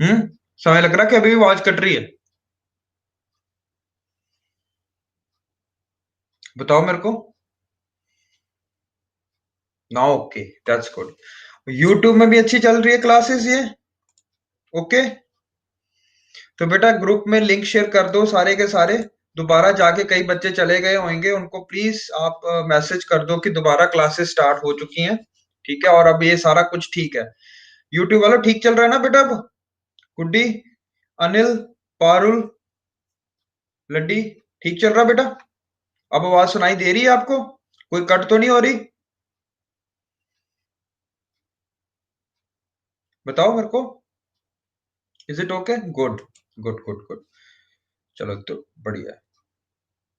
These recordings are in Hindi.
समय लग रहा है कि अभी भी आवाज कट रही है? बताओ मेरे को। ना, ओके, दैट्स गुड। यूट्यूब में भी अच्छी चल रही है क्लासेस ये? ओके। तो बेटा ग्रुप में लिंक शेयर कर दो सारे के सारे। दोबारा जाके कई बच्चे चले गए होंगे, उनको प्लीज आप मैसेज कर दो कि दोबारा क्लासेस स्टार्ट हो चुकी हैं। ठीक है, और अब ये सारा कुछ ठीक है। यूट्यूब वाला ठीक चल रहा है ना बेटा अब? गुड्डी, अनिल, पारुल, लड्डी, ठीक चल रहा बेटा? अब आवाज सुनाई दे रही है आपको? कोई कट तो नहीं हो रही? बताओ मेरे को। Is it okay? Good, good, good, good. चलो तो बढ़िया,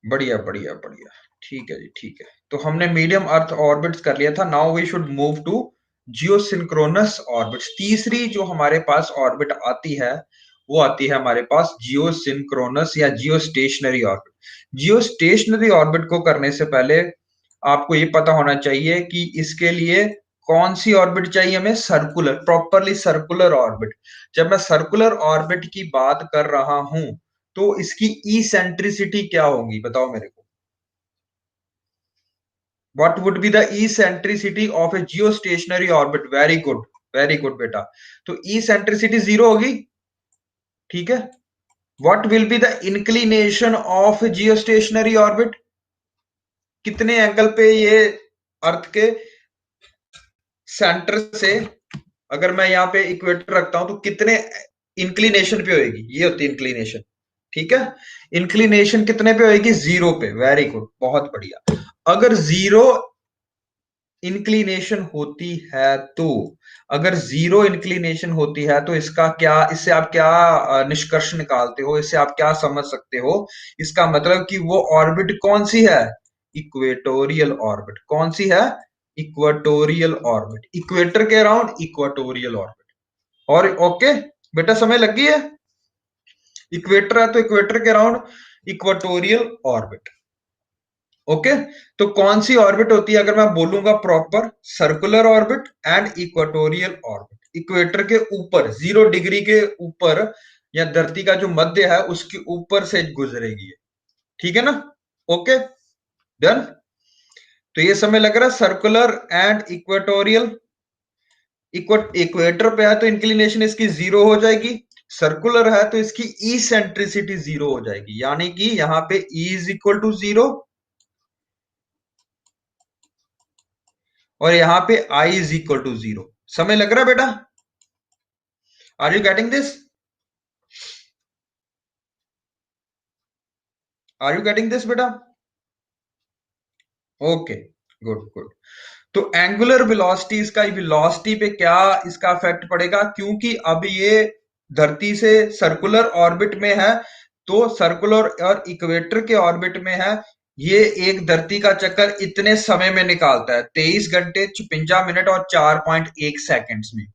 बढ़िया, बढ़िया, बढ़िया। ठीक है जी, ठीक है। तो हमने मीडियम अर्थ ऑर्बिट्स कर लिया था। Now we should move to geosynchronous orbits. तीसरी जो हमारे पास ऑर्बिट आती है, वो आती है हमारे पास जियोसिंक्रोनस या जियो स्टेशनरी ऑर्बिट। जियो स्टेशनरी ऑर्बिट को करने से पहले आपको ये पता होना चाहिए कि इसके लिए कौन सी ऑर्बिट चाहिए हमें? Circular, properly circular orbit. जब मैं सर्कुलर ऑर्बिट की बात कर रहा हूं, तो इसकी इसेंट्रिसिटी क्या होगी? बताओ मेरे को। What would be the eccentricity of a geostationary orbit? Very good, very good बेटा। तो इसेंट्रिसिटी जीरो होगी। ठीक है। What will be the inclination of a geostationary orbit? कितने एंगल पे ये अर्थ के सेंटर से, अगर मैं यहाँ पे इक्वेटर रखता हूं, तो कितने इंक्लिनेशन पे होगी? ये होती है इंक्लिनेशन। ठीक है। इंक्लिनेशन कितने पे होगी? जीरो पे। वेरी गुड, बहुत बढ़िया। अगर जीरो इंक्लिनेशन होती है तो, अगर जीरो इंक्लिनेशन होती है तो इसका क्या, इससे आप क्या निष्कर्ष निकालते हो? इससे आप क्या समझ सकते हो? इसका मतलब कि वो ऑर्बिट कौन सी है? Equatorial orbit. कौन सी है? Equatorial orbit. इक्वेटर के अराउंड इक्वेटोरियल ऑर्बिट। और ओके बेटा, समय लग गई है? इक्वेटर है तो इक्वेटर के अराउंड इक्वेटोरियल ऑर्बिट। ओके। तो कौन सी ऑर्बिट होती है अगर मैं बोलूंगा proper? Circular orbit and equatorial orbit. Equator के ऊपर, 0 डिग्री के ऊपर, या धरती का जो मध्य है उसके ऊपर से गुजरेगी। ठीक है ना? Okay, done. तो ये समय लग रहा है सर्कुलर एंड इक्वेटोरियल। इक्वेटर पे है तो इंक्लिनेशन इसकी जीरो हो जाएगी। सर्कुलर है तो इसकी इसेंट्रिसिटी जीरो हो जाएगी, यानी कि यहां पे E is equal to zero, और यहां पे I is equal to zero. समय लग रहा है बेटा? Are you getting this? Are you getting this बेटा? Okay, good, good. तो एंगुलर वेलोसिटी, इसका वेलोसिटी पे क्या इसका इफेक्ट पड़ेगा? क्योंकि अब ये धरती से सर्कुलर ऑर्बिट में है, तो सर्कुलर और इक्वेटर के ऑर्बिट में है। ये एक धरती का चक्कर इतने समय में निकालता है, 23 घंटे 56 मिनट और 4.1 सेकेंड्स में।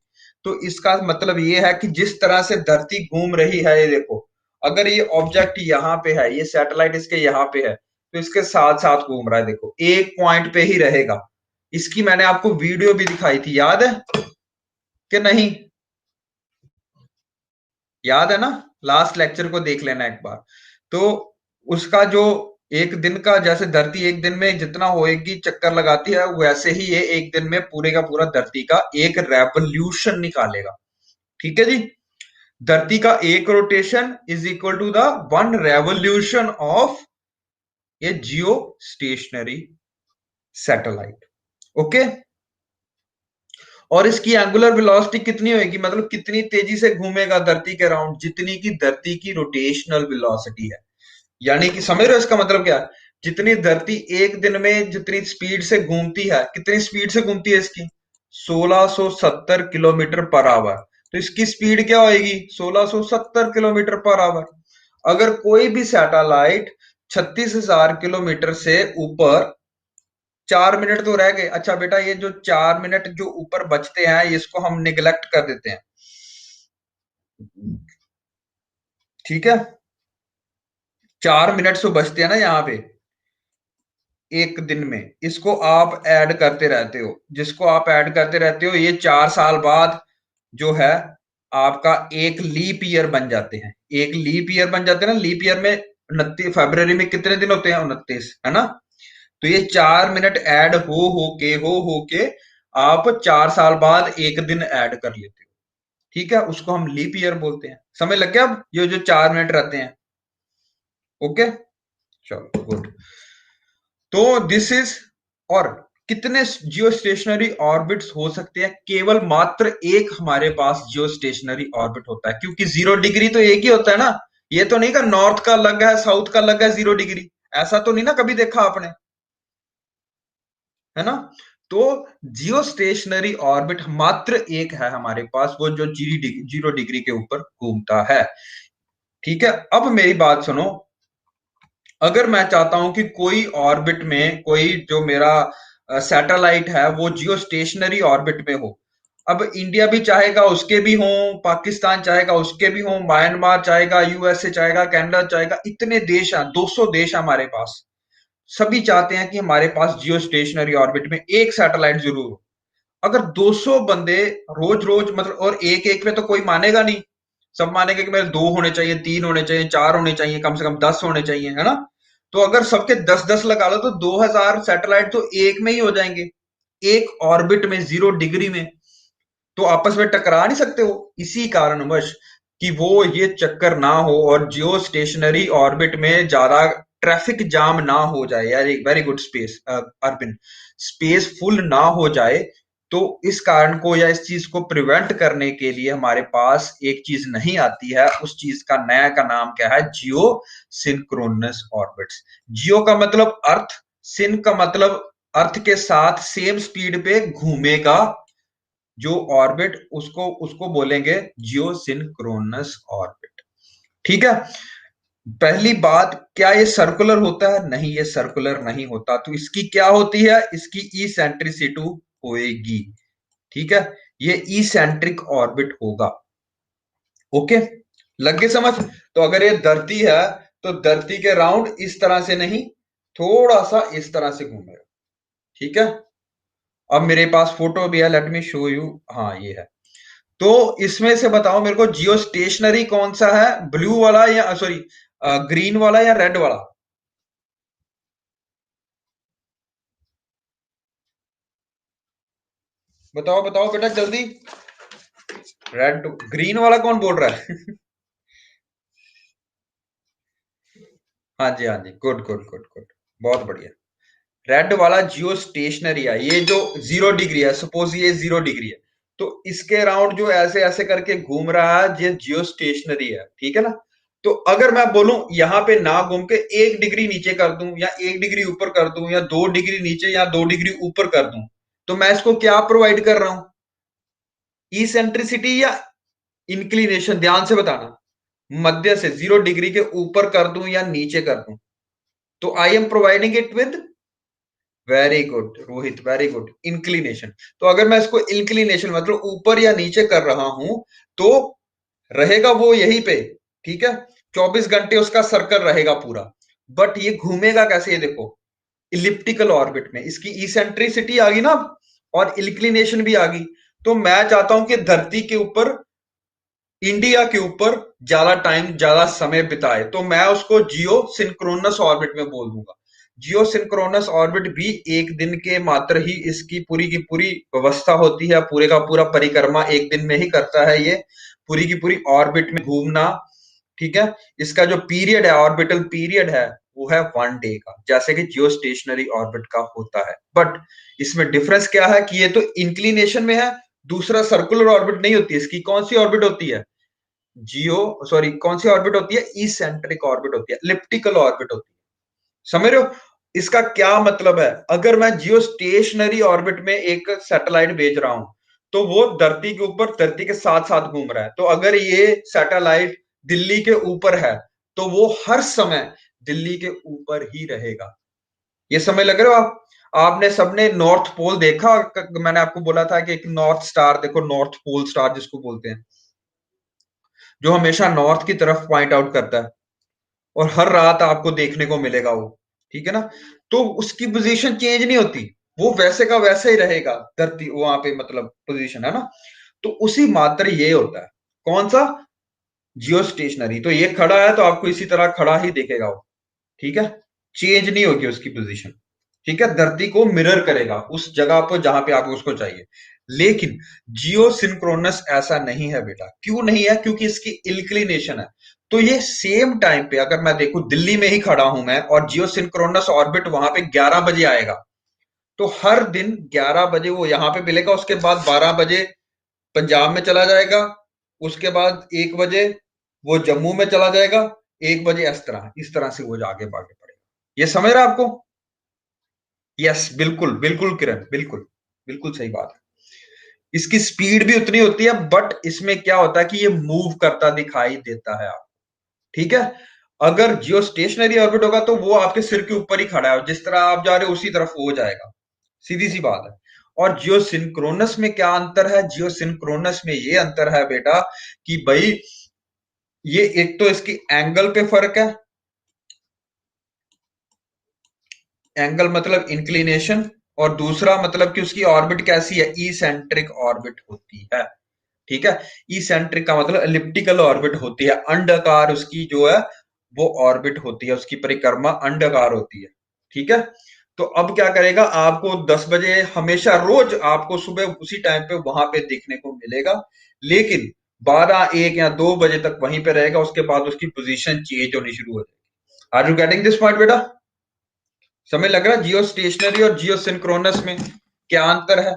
तो इसका मतलब ये है कि जिस तरह से धरती घूम रही है, ये देखो, अगर ये ऑब्जेक्ट यहाँ पे है, ये सैटेलाइट इसके यहाँ पे है, तो इसके साथ साथ घूम रहा है। देखो, एक पॉइंट पे ही रहेगा। इसकी मैंने आपको वीडियो भी दिखाई थी, याद है कि नहीं? याद है ना? लास्ट लेक्चर को देख लेना एक बार। तो उसका जो एक दिन का, जैसे धरती एक दिन में जितना होएगी चक्कर लगाती है, वैसे ही ये एक दिन में पूरे का पूरा धरती का एक रेवोल्यूशन निकालेगा। ठीक है जी। धरती का एक rotation is equal to the one revolution of a geostationary satellite. Okay. और इसकी एंगुलर वेलोसिटी कितनी होगी? मतलब कितनी तेजी से घूमेगा धरती के अराउंड? जितनी की धरती की रोटेशनल वेलोसिटी है। यानी कि समझ रहे हो इसका मतलब क्या है? जितनी धरती एक दिन में जितनी स्पीड से घूमती है, कितनी स्पीड से घूमती है इसकी? 1670 किलोमीटर पर आवर। तो इसकी स्पीड क्या होगी? 1670 किलोमीटर पर आवर। अगर कोई भी सैटेलाइट 36,000 किलोमीटर से ऊपर, 4 मिनट तो रह गए। अच्छा बेटा, ये जो 4 मिनट जो ऊपर बचते हैं, इसको हम निगलेक्ट कर देते हैं। ठीक है। 4 मिनट जो बचते हैं ना यहाँ पे एक दिन में, इसको आप ऐड करते रहते हो। जिसको आप ऐड करते रहते हो, ये 4 साल बाद जो है आपका एक लीप ईयर बन जाते हैं। एक लीप ईयर बन जाते हैं ना, लीप ईयर में 29 फरवरी में कितने दिन होते हैं? 29, है ना? तो ये 4 मिनट ऐड हो के आप 4 साल बाद एक दिन ऐड कर लेते हो। ठीक है, उसको हम लीप ईयर बोलते हैं। समझ लग गया? अब ये जो 4 मिनट रहते हैं। ओके, चलो गुड। तो दिस इज, और कितने जियो स्टेशनरी ऑर्बिट्स हो सकते हैं? केवल मात्र एक हमारे पास जियो स्टेशनरी ऑर्बिट होता है, क्योंकि 0 डिग्री तो एक ही होता है ना। ये तो नहीं का नॉर्थ का अलग है, साउथ का अलग है 0 डिग्री। ऐसा तो नहीं ना कभी देखा आपने, है ना? तो जियो स्टेशनरी ऑर्बिट मात्र एक है हमारे पास, वो जो 0 डिग्री के ऊपर घूमता है। ठीक है, अब मेरी बात सुनो। अगर मैं चाहता हूं कि कोई ऑर्बिट में, कोई जो मेरा सैटेलाइट है वो जियो स्टेशनरी ऑर्बिट में हो। अब इंडिया भी चाहेगा उसके भी हों, पाकिस्तान चाहेगा उसके भी हों, म्यांमार चाहेगा, यूएसए चाहेगा, कनाडा चाहेगा, इतने देश हैं, 200 देश हैं हमारे पास। सभी चाहते हैं कि हमारे पास जियो स्टेशनरी ऑर्बिट में एक सैटेलाइट जरूर हो। अगर 200 बंदे रोज रोज मतलब, और एक एक पे तो कोई मानेगा नहीं। सब मानेंगे कि मेरे 2 होने चाहिए, 3 होने चाहिए, 4 होने चाहिए, कम से कम 10 होने चाहिए, है ना? तो अगर सबके 10-10 लगा लो तो 2000 सैटेलाइट तो एक में ही हो जाएंगे, एक ऑर्बिट में, 0 डिग्री में। तो आपस में टकरा नहीं सकते हो। इसी कारणवश कि वो ये चक्कर ना हो और जियो स्टेशनरी ऑर्बिट में ज्यादा ट्रैफिक जाम ना हो जाए, यार एक वेरी गुड स्पेस अर्पिन, स्पेस फुल ना हो जाए। तो इस कारण को या इस चीज को प्रिवेंट करने के लिए हमारे पास एक चीज नहीं आती है। उस चीज का नया का नाम क्या है? जियो सिंक्रोनस ऑर्बिट्स। जियो का मतलब अर्थ, सिन का मतलब अर्थ के साथ सेम स्पीड पे घूमेगा जो ऑर्बिट, उसको उसको बोलेंगे जियो सिंक्रोनस ऑर्बिट। ठीक है। पहली बात, क्या ये सर्कुलर होता है? नहीं, ये सर्कुलर नहीं होता। तो इसकी क्या होती है? इसकी इसेंट्रिसिटी होएगी। ठीक है, ये इसेंट्रिक ऑर्बिट होगा। ओके, लग गए समझ? तो अगर ये धरती है तो धरती के राउंड इस तरह से नहीं, थोड़ा सा इस तरह से घूमेगा। ठीक है, अब मेरे पास फोटो भी है, लेट मी शो यू। हाँ, ये है। तो इसमें से बताओ मेरे को, जियो स्टेशनरी कौन सा है? ब्लू वाला या सॉरी ग्रीन वाला या रेड वाला? बताओ बताओ बेटा जल्दी। रेड, ग्रीन वाला कौन बोल रहा है? हाँ जी, हाँ जी, गुड गुड गुड गुड, बहुत बढ़िया। रेड वाला जियो स्टेशनरी है। ये जो 0 डिग्री है, सपोज ये 0 डिग्री है, तो इसके अराउंड जो ऐसे ऐसे करके घूम रहा है, ये जियो स्टेशनरी है। ठीक है ना? तो अगर मैं बोलूं यहां पे ना घूम के 1 डिग्री नीचे कर दूं, या 1 डिग्री ऊपर कर दूं, या 2 डिग्री नीचे या 2 डिग्री ऊपर कर दूं, तो मैं इसको क्या प्रोवाइड कर रहा हूं? इसेंट्रिसिटी या इंक्लिनेशन? ध्यान से बताना। मध्य से 0 डिग्री के ऊपर कर दूं या नीचे कर दूं, तो I am providing it with, very good Rohit, very good, inclination. तो अगर मैं इसको इंक्लिनेशन मतलब ऊपर या नीचे कर रहा हूं, तो रहेगा वो यहीं पे। ठीक है, 24 घंटे उसका सर्कल रहेगा पूरा। बट ये घूमेगा कैसे? ये देखो, इलिप्टिकल ऑर्बिट में। इसकी इसेंट्रिसिटी आ गई ना, और इंक्लिनेशन भी आ गई। तो मैं चाहता हूं कि धरती के ऊपर, इंडिया के ऊपर ज्यादा टाइम, ज्यादा समय बिताए, तो मैं उसको जियो सिंक्रोनस ऑर्बिट में बोल दूंगा। जियो सिंक्रोनस ऑर्बिट भी एक दिन के मात्र ही इसकी पूरी की पूरी व्यवस्था होती है, पूरे का पूरा परिक्रमा एक दिन में ही करता है ये, पूरी की पूरी ऑर्बिट में घूमना। ठीक है, इसका जो पीरियड है, ऑर्बिटल पीरियड है, वो है 1 डे का, जैसे कि जियो स्टेशनरी ऑर्बिट का होता है। बट इसमें डिफरेंस क्या है कि ये तो इंक्लिनेशन में है, दूसरा सर्कुलर ऑर्बिट नहीं होती इसकी। कौन सी ऑर्बिट होती है? जियो, सॉरी, कौन सी ऑर्बिट होती है? इसेंट्रिक ऑर्बिट होती है, इलिप्टिकल ऑर्बिट होती है। समझ रहे हो? इसका क्या मतलब है? अगर मैं जियो स्टेशनरी ऑर्बिट में एक सैटेलाइट भेज रहा हूं, तो वो धरती के ऊपर, धरती के साथ साथ घूम रहा है। तो अगर ये सैटेलाइट दिल्ली के ऊपर है, तो वो हर समय दिल्ली के ऊपर ही रहेगा। ये समझ लग रहे हो आप? आपने सबने नॉर्थ पोल देखा? मैंने आपको बोला था कि एक नॉर्थ स्टार देखो, नॉर्थ पोल स्टार जिसको बोलते हैं, जो हमेशा नॉर्थ की तरफ पॉइंट आउट करता है, और हर रात आपको देखने को मिलेगा वो। ठीक है ना? तो उसकी पोजीशन चेंज नहीं होती, वो वैसे का वैसे ही रहेगा, धरती वहां पे मतलब पोजीशन, है ना? तो उसी मात्र ये होता है। कौन सा? जियो स्टेशनरी। तो ये खड़ा है तो आपको इसी तरह खड़ा ही दिखेगा वो, ठीक है, चेंज नहीं होगी उसकी पोजीशन, ठीक है, धरती को मिरर करेगा उस जगह पर जहां पे आपको उसको चाहिए। लेकिन जियो सिंक्रोनस ऐसा नहीं है बेटा। क्यों नहीं है? क्योंकि इसकी इंक्लिनेशन है। तो ये सेम टाइम पे अगर मैं देखूं, दिल्ली में ही खड़ा हूं मैं और जियो सिंक्रोनस ऑर्बिट वहां पे 11 बजे आएगा, तो हर दिन 11 बजे वो यहां पे मिलेगा, उसके बाद 12 बजे पंजाब में चला जाएगा, उसके बाद 1 बजे वो जम्मू में चला जाएगा, 1 बजे इस तरह से वो आगे आगे पड़ेगा। ये समझ रहा है आपको? यस, बिल्कुल बिल्कुल किरण, बिल्कुल बिल्कुल सही बात है। इसकी स्पीड भी उतनी होती है, बट इसमें क्या होता है कि ये मूव करता दिखाई देता है आपको, ठीक है। अगर जियो स्टेशनरी ऑर्बिट होगा तो वो आपके सिर के ऊपर ही खड़ा है, जिस तरह आप जा रहे हो उसी तरफ वो जाएगा, सीधी सी बात है। और जियो सिंक्रोनस में क्या अंतर है? जियो सिंक्रोनस में ये अंतर है बेटा कि भाई ये एक तो इसकी एंगल पे फर्क है, एंगल मतलब इंक्लिनेशन, और दूसरा मतलब कि उसकी ऑर्बिट कैसी है? ई सेंट्रिक ऑर्बिट होती है, ठीक है। ई सेंट्रिक का मतलब एलिप्टिकल ऑर्बिट होती है, अंडाकार उसकी जो है वो ऑर्बिट होती है, उसकी परिक्रमा अंडाकार होती है, ठीक है। तो अब क्या करेगा, आपको 10 बजे हमेशा रोज आपको सुबह उसी टाइम पे वहां पे देखने को मिलेगा, लेकिन 12, 1 या 2 बजे तक वहीं पे रहेगा, उसके बाद उसकी पोजीशन चेंज होनी शुरू हो जाएगी। Are you getting this point बेटा? समय लग रहा है जियो स्टेशनरी और जियो सिंक्रोनस में क्या अंतर है?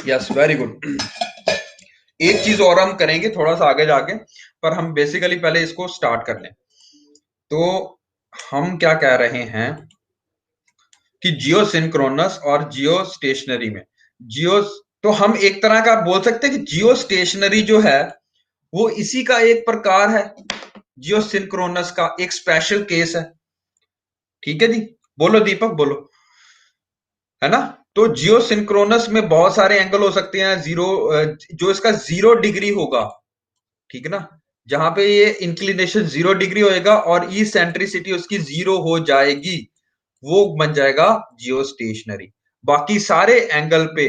Yes, very good. एक चीज और हम करेंगे थोड़ा सा आगे जाके, पर हम बेसिकली पहले इसको स्टार्ट कर लें। तो हम क्या कह रहे हैं कि जियो सिंक्रोनस और जियो स्टेशनरी में, जियो, तो हम एक तरह का बोल सकते हैं कि जियो स्टेशनरी जो है वो इसी का एक प्रकार है, जियो सिंक्रोनस का एक स्पेशल केस है, ठीक है जी। बोलो दीपक, बोलो, है ना। तो जियो सिंक्रोनस में बहुत सारे एंगल हो सकते हैं, जीरो, जो इसका 0 डिग्री होगा, ठीक है ना, जहां पे ये इंक्लिनेशन 0 डिग्री होएगा और ई सेंट्रिसिटी उसकी 0 हो जाएगी, वो बन जाएगा जियो स्टेशनरी। बाकी सारे एंगल पे,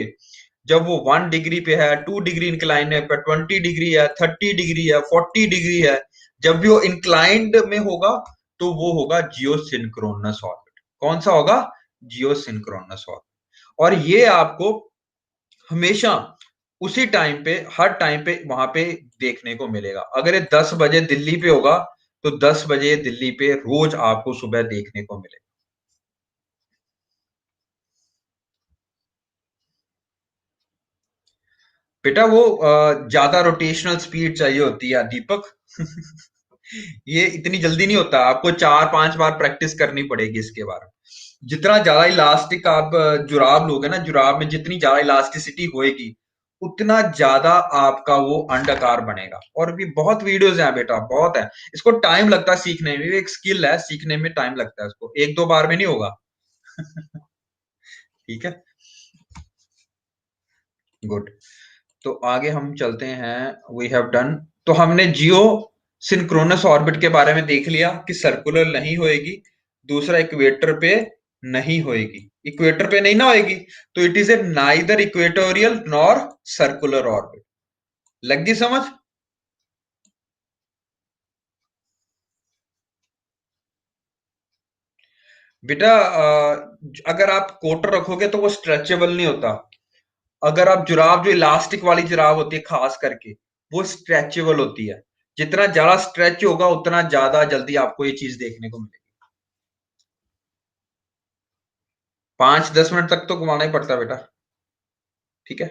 जब वो 1 डिग्री पे है, 2 डिग्री इंक्लाइन है, 20 डिग्री है, 30 डिग्री है, 40 डिग्री है, जब भी वो इंक्लाइंड में होगा तो वो होगा जियो सिंक्रोनस ऑर्बिट। कौन सा होगा? जियो सिंक्रोनस ऑर्बिट। और ये आपको हमेशा उसी टाइम पे, हर टाइम पे वहां पे देखने को मिलेगा। अगर ये 10 बजे दिल्ली पे होगा तो 10 बजे दिल्ली पे रोज आपको सुबह देखने को मिलेगा। बेटा वो ज्यादा रोटेशनल स्पीड चाहिए होती है दीपक। ये इतनी जल्दी नहीं होता, आपको 4-5 बार प्रैक्टिस करनी पड़ेगी इसके बारे में। जितना ज्यादा इलास्टिक आप जुराब लोगे ना, जुराब में जितनी ज्यादा इलास्टिसिटी होएगी उतना ज्यादा आपका वो अंडाकार बनेगा। और भी बहुत वीडियोस हैं बेटा, बहुत है। इसको टाइम लगता है सीखने में, एक स्किल है, सीखने में टाइम लगता है, इसको 1-2 बार में नहीं होगा। ठीक है, गुड। तो आगे हम चलते हैं, वी हैव डन। तो हमने जियो सिंक्रोनस ऑर्बिट के बारे में देख लिया कि सर्कुलर नहीं होएगी, दूसरा इक्वेटर पे नहीं होएगी, इक्वेटर पे नहीं ना होएगी, तो it is a neither equatorial nor circular orbit. लग गई समझ? बेटा अगर आप कोटर रखोगे तो वो स्ट्रेचेबल नहीं होता। अगर आप जुराब, जो इलास्टिक वाली जुराब होती है खास करके, वो स्ट्रेचेबल होती है। जितना ज्यादा स्ट्रेच होगा उतना ज्यादा जल्दी आपको ये चीज देखने को मिलेगी। 5-10 मिनट तक तो घुमाना ही पड़ता है बेटा, ठीक है।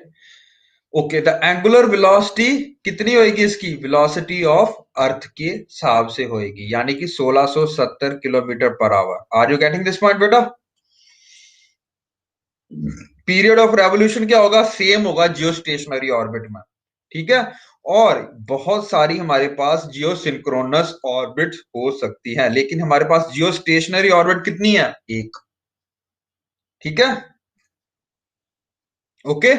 ओके, द एंगुलर वेलोसिटी कितनी होगी? इसकी वेलोसिटी ऑफ अर्थ के हिसाब से होगी, यानी कि 1670 kilometre per hour. Are you getting this point बेटा? पीरियड ऑफ रेवोल्यूशन क्या होगा? सेम होगा जियो स्टेशनरी ऑर्बिट में, ठीक है। और बहुत सारी हमारे पास जियो सिंक्रोनस ऑर्बिट हो सकती है, लेकिन हमारे पास जियो स्टेशनरी ऑर्बिट कितनी है? एक, ठीक है। ओके,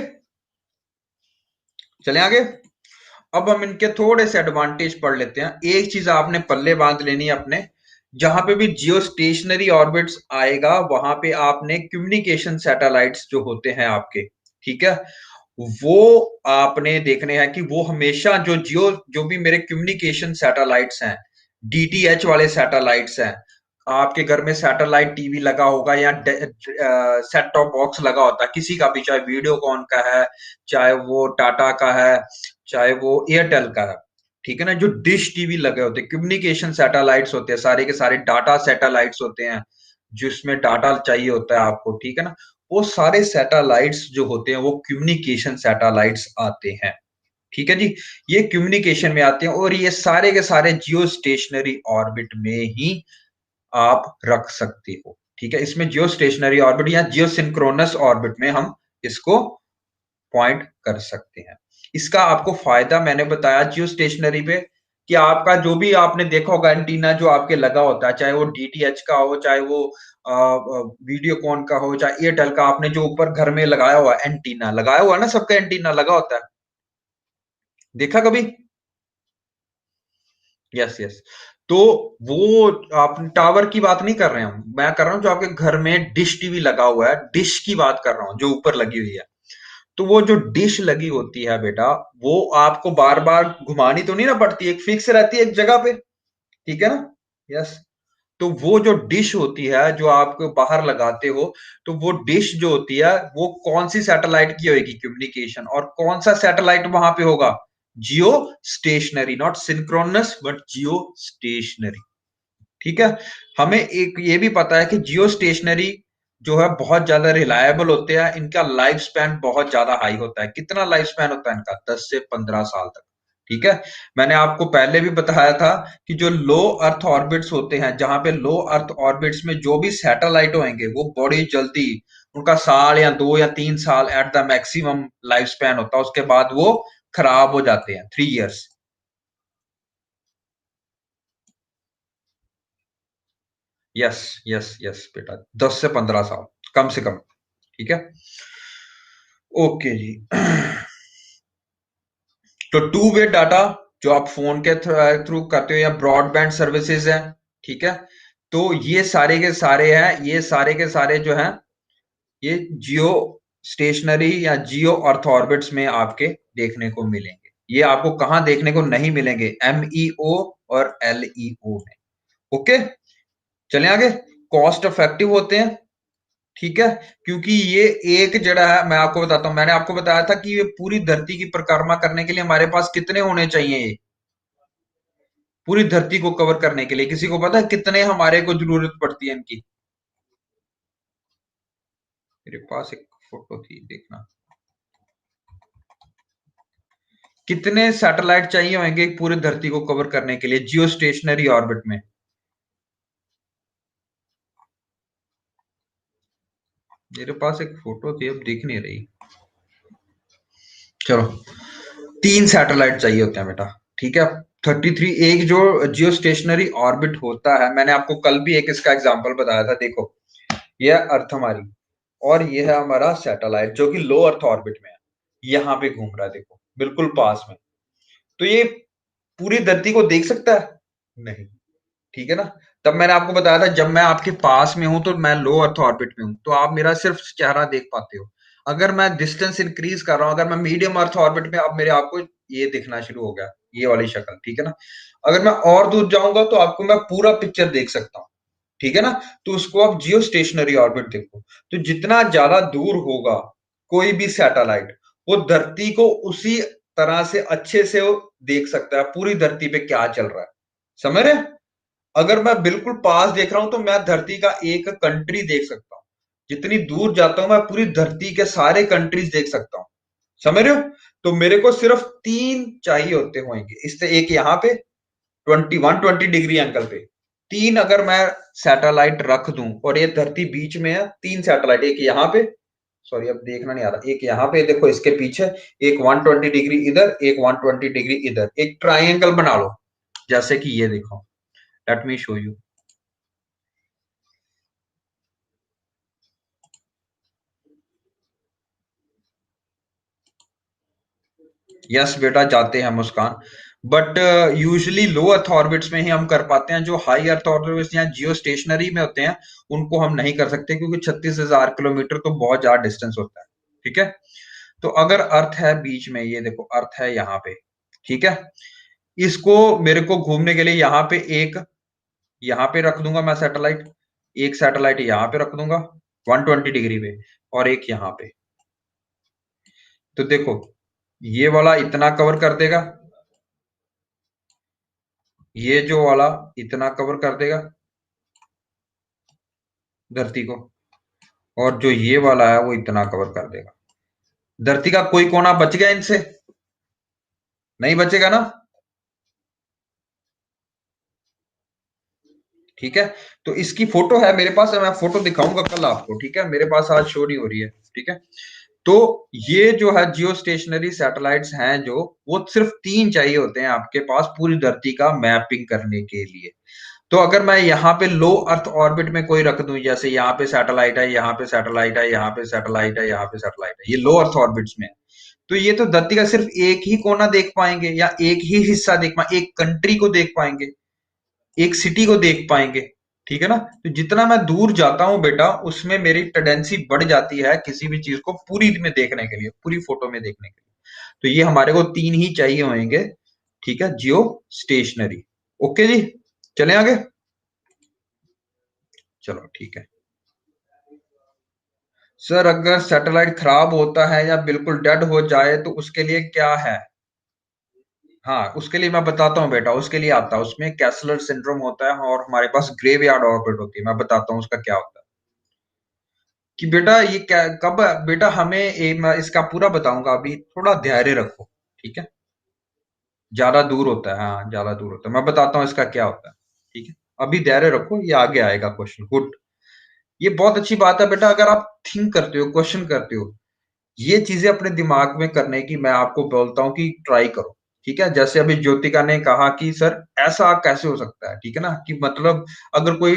चले आगे। अब हम इनके थोड़े से एडवांटेज पढ़ लेते हैं। एक चीज आपने पल्ले बांध लेनी है अपने, जहां पे भी जियो स्टेशनरी ऑर्बिट्स आएगा वहां पे आपने कम्युनिकेशन सैटेलाइट्स जो होते हैं आपके, ठीक है, वो आपने देखने हैं कि वो हमेशा जो भी मेरे कम्युनिकेशन सैटेलाइट्स हैं, डीटीएच वाले सैटेलाइट्स हैं, आपके घर में सैटेलाइट टीवी लगा होगा या सेट टॉप बॉक्स लगा होता है किसी का भी, चाहे वीडियोकॉन का है, चाहे वो टाटा का है, चाहे वो एयरटेल का है, ठीक है ना, जो डिश टीवी लगे होते हैं, कम्युनिकेशन सैटेलाइट्स होते हैं, सारे के सारे डाटा सैटेलाइट्स होते हैं, जिसमें डाटा चाहिए होता है आपको, ठीक है ना, वो सारे सैटेलाइट्स जो होते हैं वो कम्युनिकेशन सैटेलाइट्स आते हैं, ठीक है जी। ये कम्युनिकेशन में आते हैं और ये सारे के सारे जियो स्टेशनरी ऑर्बिट में ही आप रख सकते हो, ठीक है। इसमें जियो स्टेशनरी ऑर्बिट या जियो सिंक्रोनस ऑर्बिट में हम इसको पॉइंट कर सकते हैं। इसका आपको फायदा मैंने बताया जियो स्टेशनरी पे कि आपका जो भी आपने देखा होगा एंटीना जो आपके लगा होता है, चाहे वो डीटीएच का हो, चाहे वो वीडियोकॉन का हो, चाहे एयरटेल का, आपने जो ऊपर घर में लगाया हुआ एंटीना लगाया हुआ है ना, सबका एंटीना लगा होता है, देखा कभी? Yes yes. तो वो आप टावर की बात नहीं कर रहे हैं हम, मैं कर रहा हूँ जो आपके घर में डिश टीवी लगा हुआ है, डिश की बात कर रहा हूँ जो ऊपर लगी हुई है। तो वो जो डिश लगी होती है बेटा, वो आपको बार बार घुमानी तो नहीं ना पड़ती, एक फिक्स रहती है एक जगह पे, ठीक है ना? यस। तो वो जो डिश होती है जो आप बाहर लगाते हो, तो वो डिश जो होती है वो कौन सी सैटेलाइट की होगी कम्युनिकेशन, और कौन सा सैटेलाइट वहां पे होगा? जियो stationery, not synchronous but Jio stationery, ठीक है। हमें एक ये भी पता है कि जियो स्टेशनरी जो है बहुत ज्यादा रिलायबल होते हैं, इनका लाइफ स्पैन बहुत ज्यादा हाई होता है। कितना लाइफ स्पैन होता है इनका? 10 से 15 साल तक, ठीक है। मैंने आपको पहले भी बताया था कि जो लो अर्थ ऑर्बिट्स होते हैं, जहां पे लो अर्थ ऑर्बिट्स में जो भी सैटेलाइट होंगे वो बड़ी जल्दी, उनका साल या 2 या 3 साल at the maximum life span होता है, उसके बाद वो खराब हो जाते हैं, 3 इयर्स। यस यस यस बेटा, 10 से 15 साल कम से कम, ठीक है। ओके जी। तो टू वे डाटा जो आप फोन के थ्रू करते हो या ब्रॉडबैंड सर्विसेज है, ठीक है, तो ये सारे के सारे हैं, ये सारे के सारे जो हैं, ये जियो स्टेशनरी या जियो अर्थ ऑर्बिट्स में आपके देखने को मिलेंगे। ये आपको कहां देखने को नहीं मिलेंगे? एमईओ और एलईओ में। ओके, चले आगे। कॉस्ट इफेक्टिव होते हैं, ठीक है, क्योंकि ये एक जड़ा है, मैं आपको बताता हूं, मैंने आपको बताया था कि ये पूरी धरती की परिक्रमा करने के लिए हमारे पास कितने होने चाहिए, ये पूरी धरती को कवर करने के लिए किसी को पता है कितने हमारे को जरूरत पड़ती है इनकी? मेरे पास एक फोटो थी, देखना, कितने सैटेलाइट चाहिए होंगे पूरी धरती को कवर करने के लिए जियो स्टेशनरी ऑर्बिट में? मेरे पास एक फोटो थी, अब दिख नहीं रही। चलो, 3 सैटेलाइट चाहिए होते हैं बेटा, ठीक है। 33, एक जो जियो स्टेशनरी ऑर्बिट होता है, मैंने आपको कल भी एक इसका एग्जांपल बताया था, देखो, ये अर्थ हमारी, और ये है हमारा सैटेलाइट जो कि लो अर्थ ऑर्बिट में है, यहाँ पे घूम रहा है, देखो बिल्कुल पास में। तो ये पूरी धरती को देख सकता है? नहीं, ठीक है ना। तब मैंने आपको बताया था जब मैं आपके पास में हूं तो मैं लो अर्थ ऑर्बिट में हूं, तो आप मेरा सिर्फ चेहरा देख पाते हो। अगर मैं डिस्टेंस इंक्रीज कर रहा हूं, अगर मैं मीडियम अर्थ ऑर्बिट में, अब मेरे आपको ये दिखना शुरू हो गया, ये वाली शक्ल, ठीक है ना। अगर मैं और दूर जाऊंगा तो आपको मैं पूरा पिक्चर देख सकता हूँ, ठीक है ना। तो उसको आप जियो स्टेशनरी ऑर्बिट देखो। तो जितना ज्यादा दूर होगा कोई भी सैटेलाइट, वो धरती को उसी तरह से अच्छे से वो देख सकता है, पूरी धरती पे क्या चल रहा है, समझ रहे हैं? अगर मैं बिल्कुल पास देख रहा हूं तो मैं धरती का एक कंट्री देख सकता हूं, जितनी दूर जाता हूं मैं पूरी धरती के सारे कंट्रीज देख सकता हूं, समझ रहे हो? तो मेरे को सिर्फ 3 चाहिए होते होंगे, इससे एक यहां पे 20 एंगल पे, 3 अगर मैं सैटेलाइट रख दूं और ये धरती बीच में है, 3 सैटेलाइट, एक यहाँ पे, सॉरी अब देखना नहीं आ रहा, एक यहाँ पे देखो इसके पीछे, एक 120 डिग्री इधर, एक 120 डिग्री इधर, एक ट्राइंगल बना लो, जैसे कि ये देखो, let me show you. Yes बेटा, जाते हैं Muskan. But usually low earth orbits में ही हम कर पाते हैं। जो हाई अर्थ ऑर्बिट्स या जियो स्टेशनरी में होते हैं उनको हम नहीं कर सकते, क्योंकि 36,000 किलोमीटर तो बहुत ज्यादा डिस्टेंस होता है। ठीक है, तो अगर अर्थ है बीच में, ये देखो अर्थ है यहाँ पे, ठीक है, इसको मेरे को घूमने के लिए यहाँ पे एक, यहाँ पे रख दूंगा मैं सैटेलाइट, एक सैटेलाइट यहाँ पे रख दूंगा 120 डिग्री पे, और एक यहाँ पे। तो देखो ये वाला इतना कवर कर देगा, ये जो वाला इतना कवर कर देगा धरती को, और जो ये वाला है वो इतना कवर कर देगा। धरती का कोई कोना बच गया इनसे? नहीं बचेगा ना। ठीक है, तो इसकी फोटो है मेरे पास, मैं फोटो दिखाऊंगा कल आपको। ठीक है, मेरे पास आज शो नहीं हो रही है। ठीक है, तो ये जो है जियो स्टेशनरी सैटेलाइट्स हैं जो, वो सिर्फ 3 चाहिए होते हैं आपके पास पूरी धरती का मैपिंग करने के लिए। तो अगर मैं यहाँ पे लो अर्थ ऑर्बिट में कोई रख दूं, जैसे यहाँ पे सैटेलाइट है, यहाँ पे सैटेलाइट है, यहाँ पे सैटेलाइट है, यहाँ पे सैटेलाइट है, ये लो अर्थ ऑर्बिट्स में है, तो ये तो धरती का सिर्फ एक ही कोना देख पाएंगे, या एक ही हिस्सा देख पाएंगे, एक कंट्री को देख पाएंगे, एक सिटी को देख पाएंगे। ठीक है ना, तो जितना मैं दूर जाता हूं बेटा, उसमें मेरी टेंडेंसी बढ़ जाती है किसी भी चीज को पूरी में देखने के लिए, पूरी फोटो में देखने के लिए। तो ये हमारे को 3 ही चाहिए होंगे। ठीक है, जियो स्टेशनरी। ओके जी, चलें आगे। चलो ठीक है। सर अगर सैटेलाइट खराब होता है या बिल्कुल डेड हो जाए तो उसके लिए क्या है? हाँ, उसके लिए मैं बताता हूँ बेटा, उसके लिए आता है, उसमें कैसलर सिंड्रोम होता है, और हमारे पास ग्रेवयार्ड ऑर्बिट होती है। मैं बताता हूँ उसका क्या होता है। कि बेटा ये क्या कब, बेटा हमें मैं इसका पूरा बताऊंगा, अभी थोड़ा धैर्य रखो। ठीक है, ज्यादा दूर होता है, हाँ ज्यादा दूर होता है, मैं बताता हूँ इसका क्या होता है। ठीक है, अभी धैर्य रखो, ये आगे आएगा क्वेश्चन। गुड, ये बहुत अच्छी बात है बेटा, अगर आप थिंक करते हो, क्वेश्चन करते हो, ये चीजें अपने दिमाग में करने की मैं आपको बोलता हूँ कि ट्राई करो। ठीक है, जैसे अभी ज्योतिका ने कहा कि सर ऐसा कैसे हो सकता है, ठीक है ना, कि मतलब अगर कोई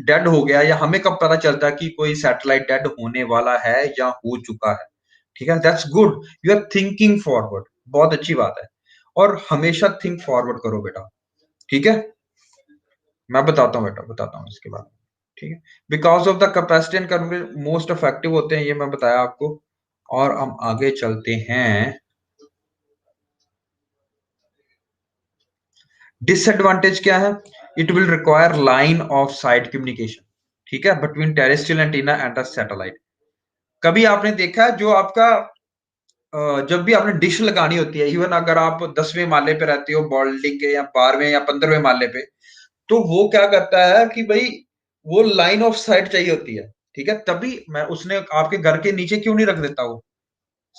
डेड हो गया, या हमें कब पता चलता है कि कोई सैटेलाइट डेड होने वाला है या हो चुका है। ठीक है, that's good, you are thinking forward, बहुत अच्छी बात है। और हमेशा थिंक फॉरवर्ड करो बेटा। ठीक है, मैं बताता हूँ बेटा, बताता हूँ इसके बाद। ठीक है, because of the capacity and conversion most effective होते हैं, ये मैं बताया आपको। और हम आगे चलते हैं। डिसएडवांटेज क्या है? It will require line of sight communication, ठीक है, between terrestrial antenna and a satellite. कभी आपने देखा है जो आपका जब भी आपने डिश लगानी होती है, इवन अगर आप 10वें माले पे रहते हो बिल्डिंग के, या 12वें या 15वें माले पे, तो वो क्या करता है कि भाई वो लाइन ऑफ साइट चाहिए होती है। ठीक है, तभी मैं उसने आपके घर के नीचे क्यों नहीं रख देता वो?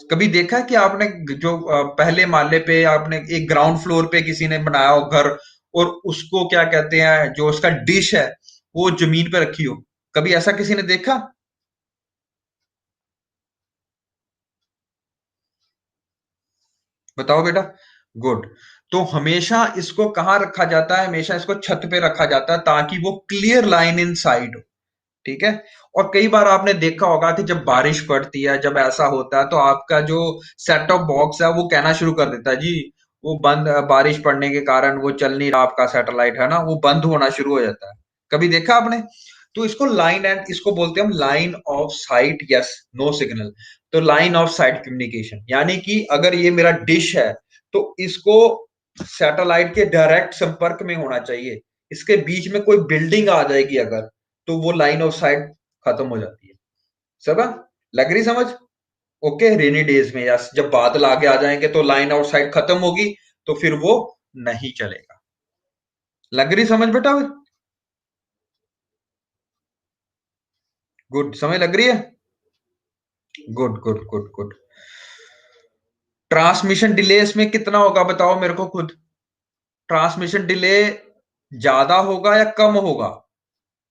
कभी देखा है कि आपने जो पहले माले पे आपने एक ग्राउंड फ्लोर पे किसी ने बनाया हो घर, और उसको क्या कहते हैं, जो उसका डिश है वो जमीन पे रखी हो? कभी ऐसा किसी ने देखा? बताओ बेटा। गुड, तो हमेशा इसको कहाँ रखा जाता है? हमेशा इसको छत पे रखा जाता है, ताकि वो क्लियर लाइन इन साइड हो। ठीक है, और कई बार आपने देखा होगा कि जब बारिश पड़ती है, जब ऐसा होता है, तो आपका जो सेट टॉप बॉक्स है वो कहना शुरू कर देता है जी, वो बंद, बारिश पड़ने के कारण वो चल नहीं रहा, आपका सैटेलाइट है ना, वो बंद होना शुरू हो जाता है। कभी देखा आपने? तो इसको लाइन एंड, इसको बोलते हैं हम line of sight, yes, no signal. तो लाइन ऑफ साइट कम्युनिकेशन, यानी कि अगर ये मेरा डिश है, तो इसको सैटेलाइट के डायरेक्ट संपर्क में होना चाहिए। इसके बीच में कोई बिल्डिंग आ जाएगी अगर, तो वो लाइन ऑफ साइट खत्म हो जाती है। सब लग रही समझ? ओके, रेनी डेज में, यस, जब बादल आगे आ जाएंगे तो लाइन ऑफ साइट खत्म होगी, तो फिर वो नहीं चलेगा। लग रही समझ बेटा? गुड, समझ लग रही है? Good good good good. Transmission delay इसमें कितना होगा बताओ मेरे को खुद। ट्रांसमिशन डिले ज्यादा होगा या कम होगा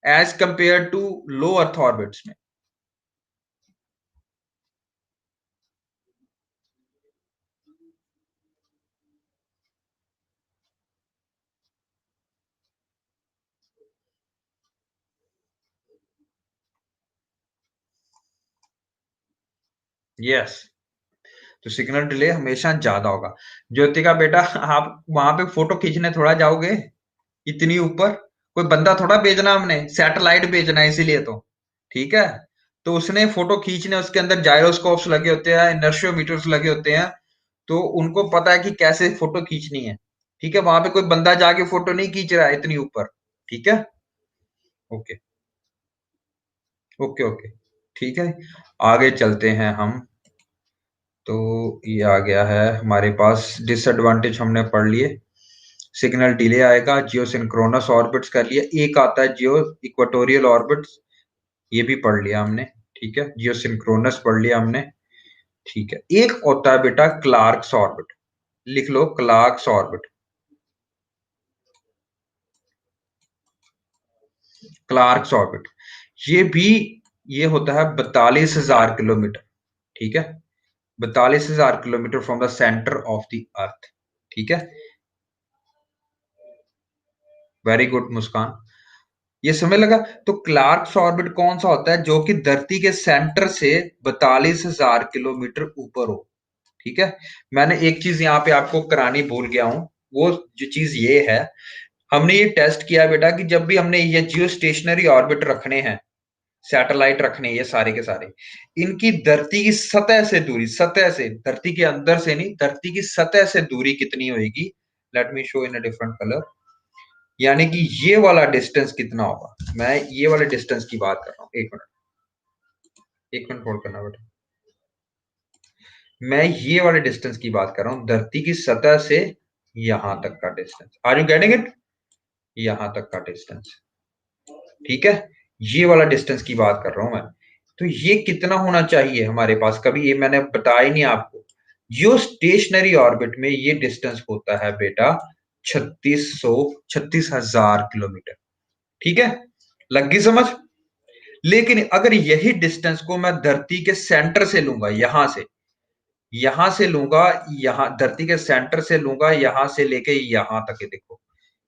as compare to low earth orbits में? यस, तो सिग्नल डिले हमेशा ज्यादा होगा। ज्योतिका बेटा, आप वहां पे फोटो खींचने थोड़ा जाओगे इतनी ऊपर? कोई बंदा थोड़ा भेजना, हमने सैटेलाइट भेजना है इसीलिए तो। ठीक है, तो उसने फोटो खींचने, उसके अंदर जायरोस्कोप्स लगे होते हैं, इनर्शियोमीटर्स लगे होते हैं, तो उनको पता है कि कैसे फोटो खींचनी है। ठीक है, वहां पे कोई बंदा जाके फोटो नहीं खींच रहा है इतनी ऊपर। ठीक है, ओके ओके ओके, ठीक है, आगे चलते हैं हम। तो ये आ गया है हमारे पास, डिसएडवांटेज हमने पढ़ लिए। सिग्नल डिले आएगा, जियो सिंक्रोनस ऑर्बिट्स कर लिया, एक आता है जियो इक्वेटोरियल ऑर्बिट्स, ये भी पढ़ लिया हमने। ठीक है, जियो सिंक्रोनस पढ़ लिया हमने। ठीक है, एक होता है बेटा क्लार्क्स ऑर्बिट, लिख लो क्लार्क्स ऑर्बिट। क्लार्क्स ऑर्बिट, ये भी, ये होता है 42,000 किलोमीटर। ठीक है, 42,000 kilometre from the centre of the earth. ठीक है, वेरी गुड मुस्कान, ये समय लगा। तो क्लार्क्स ऑर्बिट कौन सा होता है? जो कि धरती के सेंटर से 42,000 किलोमीटर ऊपर हो। ठीक है, मैंने एक चीज यहाँ पे आपको करानी भूल गया हूं, वो जो चीज ये है, हमने ये टेस्ट किया बेटा कि जब भी हमने ये जियो स्टेशनरी ऑर्बिट रखने हैं, सैटेलाइट रखने हैं, ये सारे के सारे, इनकी धरती की सतह से दूरी, सतह से, धरती के अंदर से नहीं, धरती की सतह से दूरी कितनी होगी? Late me show in a different colour. यानी कि ये वाला डिस्टेंस कितना होगा, मैं ये वाले डिस्टेंस की बात कर रहा हूँ। एक मिनट, एक मिनट होल्ड करना बेटा, मैं ये वाले डिस्टेंस की बात कर रहा हूं, धरती की सतह से यहां तक का distance. Are you getting it? यहां तक का डिस्टेंस। ठीक है, ये वाला डिस्टेंस की बात कर रहा हूं मैं। तो ये कितना होना चाहिए हमारे पास? कभी ये मैंने बताया ही नहीं आपको। जियो स्टेशनरी ऑर्बिट में ये डिस्टेंस होता है बेटा 36,000 किलोमीटर। ठीक है, लग गई समझ? लेकिन अगर यही डिस्टेंस को मैं धरती के सेंटर से लूंगा, यहां से लूंगा, यहां धरती के सेंटर से लूंगा, यहां से लेके यहां तक है, देखो।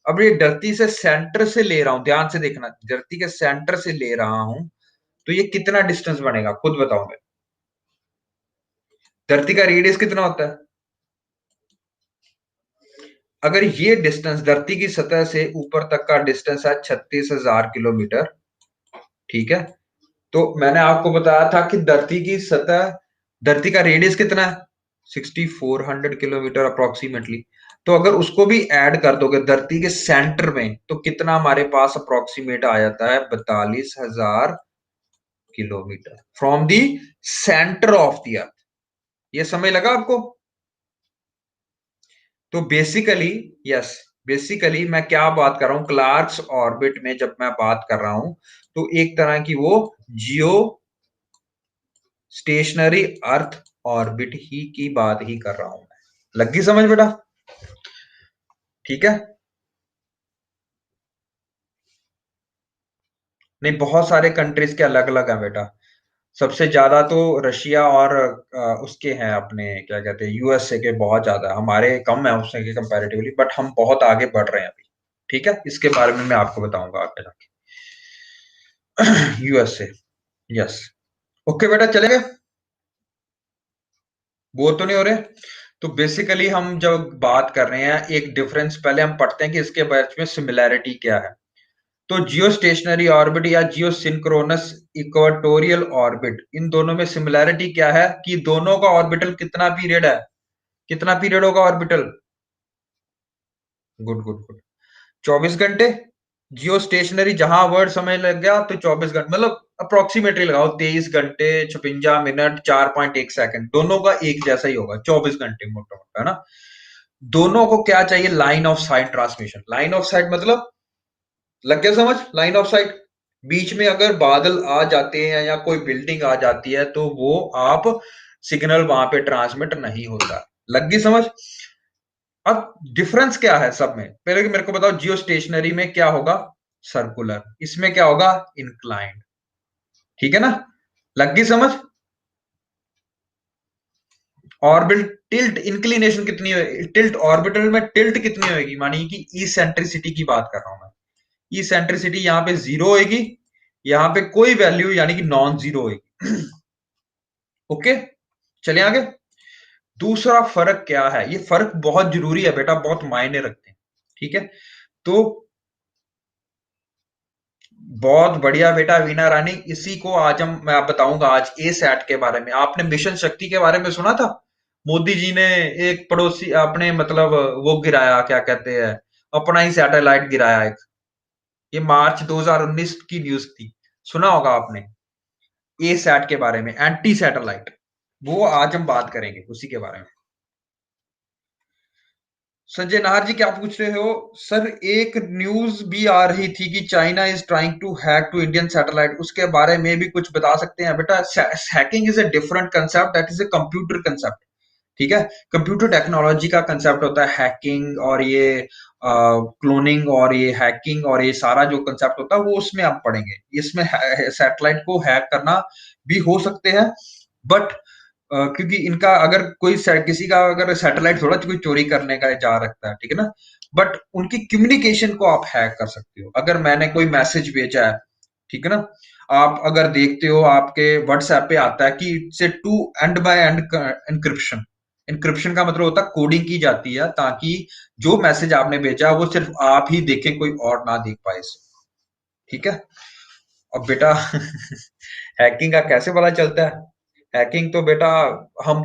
अब ये धरती से सेंटर से ले रहा हूं, ध्यान से देखना, धरती के सेंटर से ले रहा हूं, तो ये कितना डिस्टेंस बनेगा खुद बताओ। मैं, धरती का रेडियस कितना होता है? अगर ये डिस्टेंस धरती की सतह से ऊपर तक का डिस्टेंस है 36,000 किलोमीटर, ठीक है, तो मैंने आपको बताया था कि धरती की सतह, धरती का रेडियस कितना है? 6400 किलोमीटर अप्रोक्सीमेटली। तो अगर उसको भी ऐड कर दोगे धरती के सेंटर में, तो कितना हमारे पास अप्रोक्सीमेट आ जाता है? 42,000 kilometre from the centre of the earth. ये समय लगा आपको? तो बेसिकली, यस, बेसिकली मैं क्या बात कर रहा हूं, क्लार्क्स ऑर्बिट में जब मैं बात कर रहा हूं, तो एक तरह की वो जियो स्टेशनरी अर्थ ऑर्बिट ही की बात ही कर रहा हूं मैं। लग गई समझ बेटा? ठीक है, नहीं, बहुत सारे कंट्रीज के अलग अलग हैं बेटा। सबसे ज्यादा तो रशिया और उसके हैं, अपने क्या कहते हैं, यूएसए के बहुत ज्यादा है, हमारे कम है उसके कंपैरेटिवली, बट हम बहुत आगे बढ़ रहे हैं अभी। ठीक है, इसके बारे में मैं आपको बताऊंगा आगे जाके। यूएसए, यस, ओके बेटा, चलेगा? बोर तो नहीं हो रहे? तो बेसिकली हम जब बात कर रहे हैं, एक डिफरेंस पहले हम पढ़ते हैं कि इसके बीच में सिमिलैरिटी क्या है। तो जियो स्टेशनरी ऑर्बिट या जियो सिंक्रोनस इक्वेटोरियल ऑर्बिट, इन दोनों में सिमिलैरिटी क्या है कि दोनों का ऑर्बिटल कितना पीरियड है? कितना पीरियड होगा ऑर्बिटल? गुड गुड गुड, 24 घंटे। जियो स्टेशनरी, जहां वर्ड समय लग गया तो 24 घंटे, मतलब अप्रोक्सीमेटली लगाओ 23 घंटे 56 मिनट 4.1 सेकंड, दोनों का एक जैसा ही होगा, 24 घंटे मोटा मोटा, है ना? दोनों को क्या चाहिए? Line of site transmission. Line of site मतलब, लग गया समझ? लाइन ऑफ साइट, बीच में अगर बादल आ जाते हैं या कोई बिल्डिंग आ जाती है, तो वो आप सिग्नल वहां पे ट्रांसमिट नहीं होता। लग गई समझ? अब डिफरेंस क्या है सब में? पहले कि मेरे को बताओ, जियो स्टेशनरी में क्या होगा? सर्कुलर, इसमें क्या होगा? इंक्लाइंड। ठीक है ना? लग गई समझ? ऑर्बिट टिल्ट इंक्लिनेशन कितनी है? टिल्ट ऑर्बिटल में टिल्ट कितनी होगी, मानिए कि इसेंट्रिसिटी की बात कर रहा हूं मैं। इसेंट्रिसिटी यहां पे 0 होगी, यहां पे कोई वैल्यू यानी कि नॉन जीरो होगी। ओके, चलिए आगे। दूसरा फर्क क्या है, ये फर्क बहुत जरूरी है बेटा, बहुत मायने रखते हैं। ठीक है, तो बहुत बढ़िया बेटा वीना रानी, इसी को आज मैं आप बताऊंगा आज ए सैट के बारे में। आपने मिशन शक्ति के बारे में सुना था? मोदी जी ने एक पड़ोसी अपने मतलब वो गिराया, क्या कहते हैं, अपना ही सैटेलाइट गिराया एक। ये मार्च 2019 की न्यूज थी, सुना होगा आपने, ए सैट के बारे में, एंटी सैटेलाइट। वो आज हम बात करेंगे उसी के बारे में। संजय नाहर जी क्या पूछ रहे हो? सर एक न्यूज भी आ रही थी कि China is trying to hack to Indian satellite, उसके बारे में भी कुछ बता सकते हैं बेटा? Hacking is a different concept, that is a computer concept. ठीक है, कंप्यूटर टेक्नोलॉजी का कंसेप्ट होता है हैकिंग, और ये क्लोनिंग और ये हैकिंग और ये सारा जो कंसेप्ट होता है वो उसमें आप पढ़ेंगे। इसमें सैटेलाइट को हैक करना भी हो सकते हैं, बट क्योंकि इनका अगर किसी का अगर सैटेलाइट थोड़ा कोई चोरी करने का जा रखता है, ठीक है ना, बट उनकी कम्युनिकेशन को आप हैक कर सकते हो। अगर मैंने कोई मैसेज भेजा है, ठीक है ना, आप अगर देखते हो आपके व्हाट्सएप पे आता है कि से to end by end encryption. Encryption का मतलब होता है कोडिंग की जाती है ताकि जो मैसेज आपने भेजा वो सिर्फ आप ही देखें, कोई और ना देख पाए इसे। ठीक है, अब बेटा हैकिंग का कैसे पता चलता है? हैकिंग तो बेटा, हम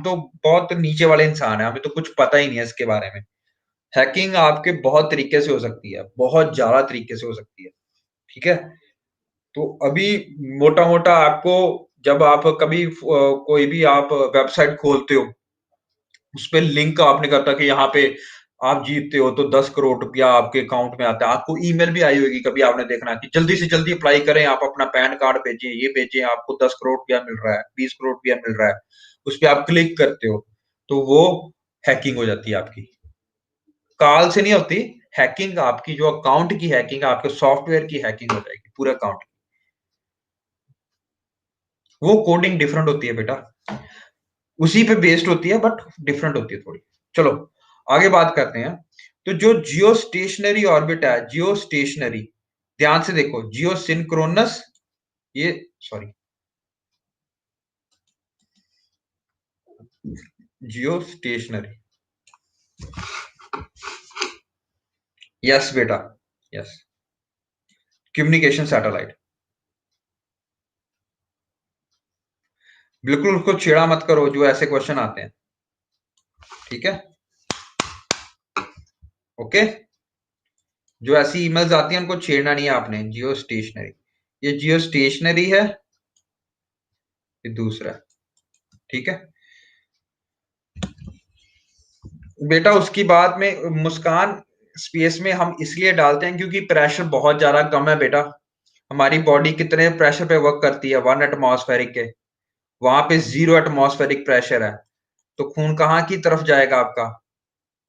तो बहुत नीचे वाले इंसान हैं, हमें तो कुछ पता ही नहीं है इसके बारे में। हैकिंग आपके बहुत तरीके से हो सकती है, बहुत ज्यादा तरीके से हो सकती है। ठीक है, तो अभी मोटा मोटा आपको, जब आप कभी कोई भी आप वेबसाइट खोलते हो, उस पे लिंक आपने करता कि यहाँ पे आप जीतते हो तो 10 करोड़ रुपया आपके अकाउंट में आता है। आपको ईमेल भी आई होगी, कभी आपने देखना कि जल्दी से जल्दी अप्लाई करें, आप अपना पैन कार्ड भेजें, ये भेजें, आपको 10 करोड़ रुपया मिल रहा है, 20 करोड़ रुपया मिल रहा है। उस पर आप क्लिक करते हो तो वो हैकिंग हो जाती है आपकी। कॉल से नहीं होती हैकिंग, आपकी जो अकाउंट की हैकिंग, आपके सॉफ्टवेयर की हैकिंग हो जाएगी पूरे अकाउंट की। वो कोडिंग डिफरेंट होती है बेटा, उसी पे बेस्ड होती है बट डिफरेंट होती है थोड़ी। चलो आगे बात करते हैं। तो जो जियो स्टेशनरी ऑर्बिट है, जियो स्टेशनरी, ध्यान से देखो, जियो सिंक्रोनस, ये सॉरी, जियो स्टेशनरी, यस बेटा, यस, कम्युनिकेशन सैटेलाइट। बिल्कुल उसको छेड़ा मत करो जो ऐसे क्वेश्चन आते हैं। ठीक है, ओके, जो ऐसी ईमेल्स आती हैं उनको छेड़ना नहीं है आपने। जियो स्टेशनरी, ये जियो स्टेशनरी है, ये दूसरा है। ठीक है बेटा, उसकी बात में मुस्कान, स्पेस में हम इसलिए डालते हैं क्योंकि प्रेशर बहुत ज्यादा कम है बेटा। हमारी बॉडी कितने प्रेशर पे वर्क करती है? 1 एटमॉस्फेरिक के, वहां पे 0 एटमॉस्फेरिक प्रेशर है। तो खून कहाँ की तरफ जाएगा आपका?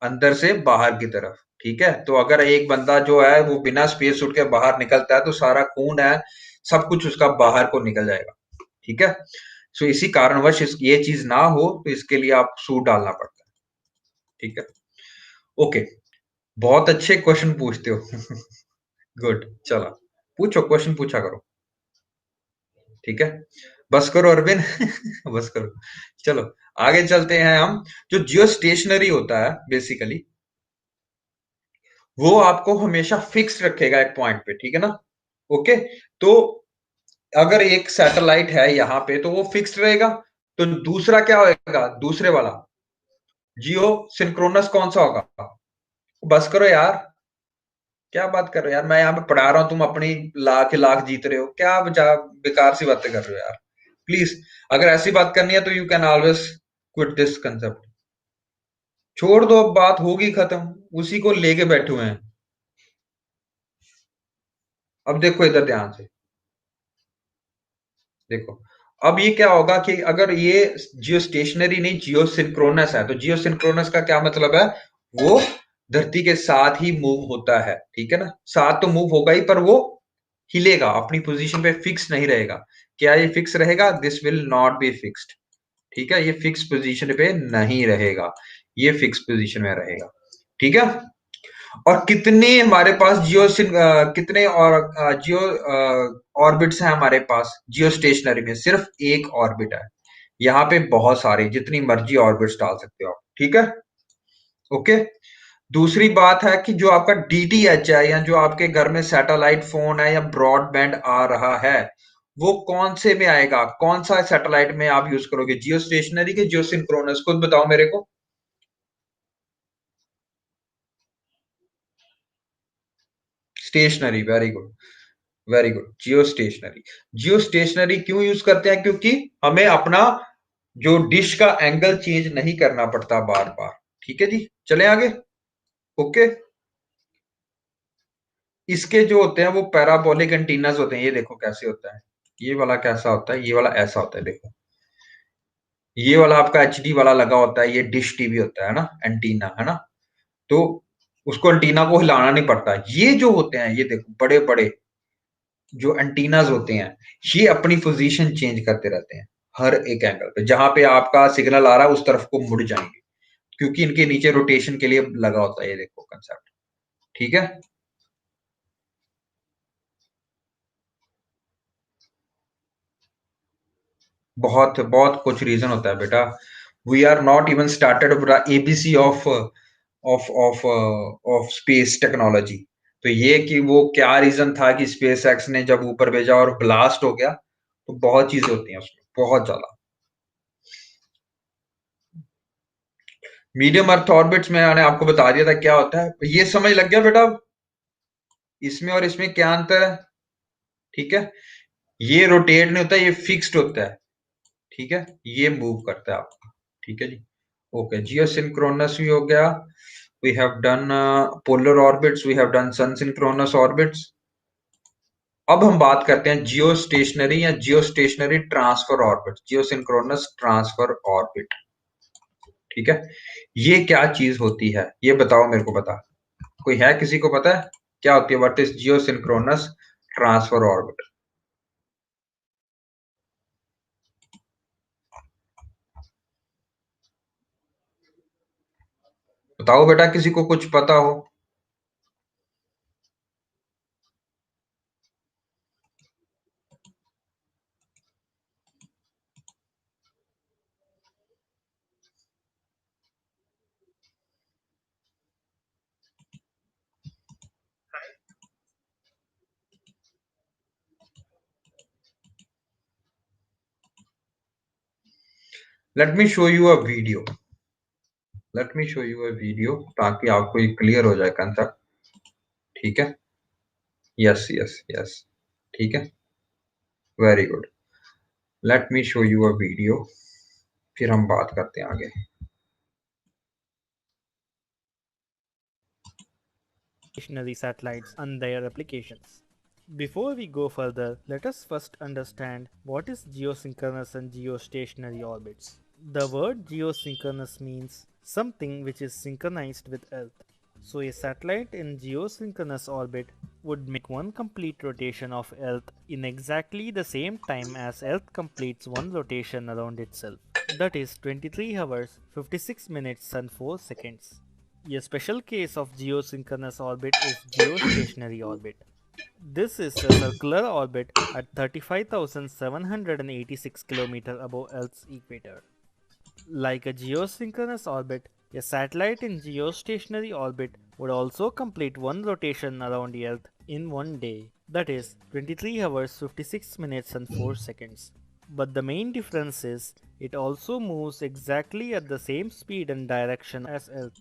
अंदर से बाहर की तरफ। ठीक है, तो अगर एक बंदा जो है वो बिना स्पेस सूट के बाहर निकलता है तो सारा खून है, सब कुछ उसका बाहर को निकल जाएगा। ठीक है, सो इसी कारणवश ये चीज ना हो तो इसके लिए आप सूट डालना पड़ता है। ठीक है, ओके, बहुत अच्छे क्वेश्चन पूछते हो गुड, चलो पूछो, क्वेश्चन पूछा करो। ठीक है, बस करो अरविंद बस करो। चलो आगे चलते हैं हम। जो जियो स्टेशनरी होता है बेसिकली, वो आपको हमेशा फिक्स रखेगा एक पॉइंट पे, ठीक है ना? ओके, तो अगर एक सैटेलाइट है यहाँ पे तो वो फिक्स रहेगा, तो दूसरा क्या होगा, दूसरे वाला जियो सिंक्रोनस कौन सा होगा? बस करो यार, क्या बात कर रहे हो यार, मैं यहाँ पे पढ़ा रहा हूँ, तुम अपनी लाख लाख जीत रहे हो, क्या बेकार सी बातें कर रहे हो यार। प्लीज, अगर ऐसी बात करनी है तो you can always quit this concept. छोड़ दो, अब बात होगी खत्म, उसी को लेके बैठे हुए हैं। अब देखो इधर ध्यान से, देखो अब ये क्या होगा कि अगर ये जियो स्टेशनरी नहीं जियो सिंक्रोनस है, तो जियो सिंक्रोनस का क्या मतलब है? वो धरती के साथ ही मूव होता है, ठीक है ना, साथ तो मूव होगा ही पर वो हिलेगा, अपनी पोजीशन पे फिक्स नहीं रहेगा। क्या ये फिक्स रहेगा? This will not be fixed. ठीक है, ये फिक्स पोजीशन पे नहीं रहेगा, ये फिक्स पोजीशन में रहेगा। ठीक है, और कितने हमारे पास कितने और जियो ऑर्बिट्स हैं हमारे पास जियो स्टेशनरी में? सिर्फ एक ऑर्बिट है, यहाँ पे बहुत सारे जितनी मर्जी ऑर्बिट्स डाल सकते हो आप, ठीक है। ओके। दूसरी बात है कि जो आपका डीटीएच है या जो आपके घर में सैटेलाइट फोन है या ब्रॉडबैंड आ रहा है, वो कौन से में आएगा, कौन सा सैटेलाइट में आप यूज करोगे, जियो स्टेशनरी के जियो सिंक्रोनस, खुद बताओ मेरे को। Stationary, very good, very good, geostationary. Geostationary क्यों यूज करते हैं, क्योंकि हमें अपना जो डिश का एंगल चेंज नहीं करना पड़ता बार बार। ठीक है जी, चले आगे। ओके। इसके जो होते हैं वो पैराबोलिक एंटीनास होते हैं, ये देखो कैसे होता है। ये वाला कैसा होता है, ये वाला ऐसा होता है, देखो। ये वाला आपका एचडी वाला लगा होता है, ये डिश टीवी होता है ना, एंटीना है ना। तो उसको एंटीना को हिलाना नहीं पड़ता। ये जो होते हैं, ये देखो बड़े बड़े जो एंटीनास होते हैं, ये अपनी पोजीशन चेंज करते रहते हैं हर एक एंगल पे। जहां पे आपका सिग्नल आ रहा है उस तरफ को मुड़ जाएंगे, क्योंकि इनके नीचे रोटेशन के लिए लगा होता है, ये देखो कंसेप्ट। ठीक है। बहुत बहुत कुछ रीजन होता है बेटा। We are not even started ABC of of of of space technology. तो ये कि वो क्या रीजन था कि स्पेस एक्स ने जब ऊपर भेजा और ब्लास्ट हो गया, तो बहुत चीजें होती हैं उसमें, बहुत ज्यादा। मीडियम अर्थ ऑर्बिट्स में मैंने आपको बता दिया था क्या होता है, ये समझ लग गया बेटा। इसमें और इसमें क्या अंतर है, ठीक है। ये रोटेट नहीं होता, ये फिक्स्ड होता है, ठीक है। ये मूव करता है आपका, ठीक है जी। ओके, जियो सिंक्रोनस भी हो गया। We have done polar orbits, we have done sun synchronous orbits. अब हम बात करते हैं जियो स्टेशनरी या geostationary transfer orbit, geosynchronous transfer orbit. ठीक है। ये क्या चीज होती है, ये बताओ मेरे को, बता। कोई है, किसी को पता है क्या होती है, what is Jio synchronous transfer orbit? बताओ बेटा, किसी को कुछ पता हो। Late me show you a video, late me show you a video, ताकि आपको ये क्लियर हो जाए कंसेप्ट। ठीक है। Yes yes yes. ठीक है। Very good. Late me show you a video, फिर हम बात करते हैं आगे। Stationary satellites and their applications. Before we go further, let us first understand what is geosynchronous and geostationary orbits. The word geosynchronous means something which is synchronized with Earth. So a satellite in geosynchronous orbit would make one complete rotation of Earth in exactly the same time as Earth completes one rotation around itself. That is 23 hours, 56 minutes and 4 seconds. A special case of geosynchronous orbit is geostationary orbit. This is a circular orbit at 35,786 km above Earth's equator. Like a geosynchronous orbit, a satellite in geostationary orbit would also complete one rotation around the Earth in one day, that is 23 hours 56 minutes and 4 seconds. But the main difference is it also moves exactly at the same speed and direction as Earth.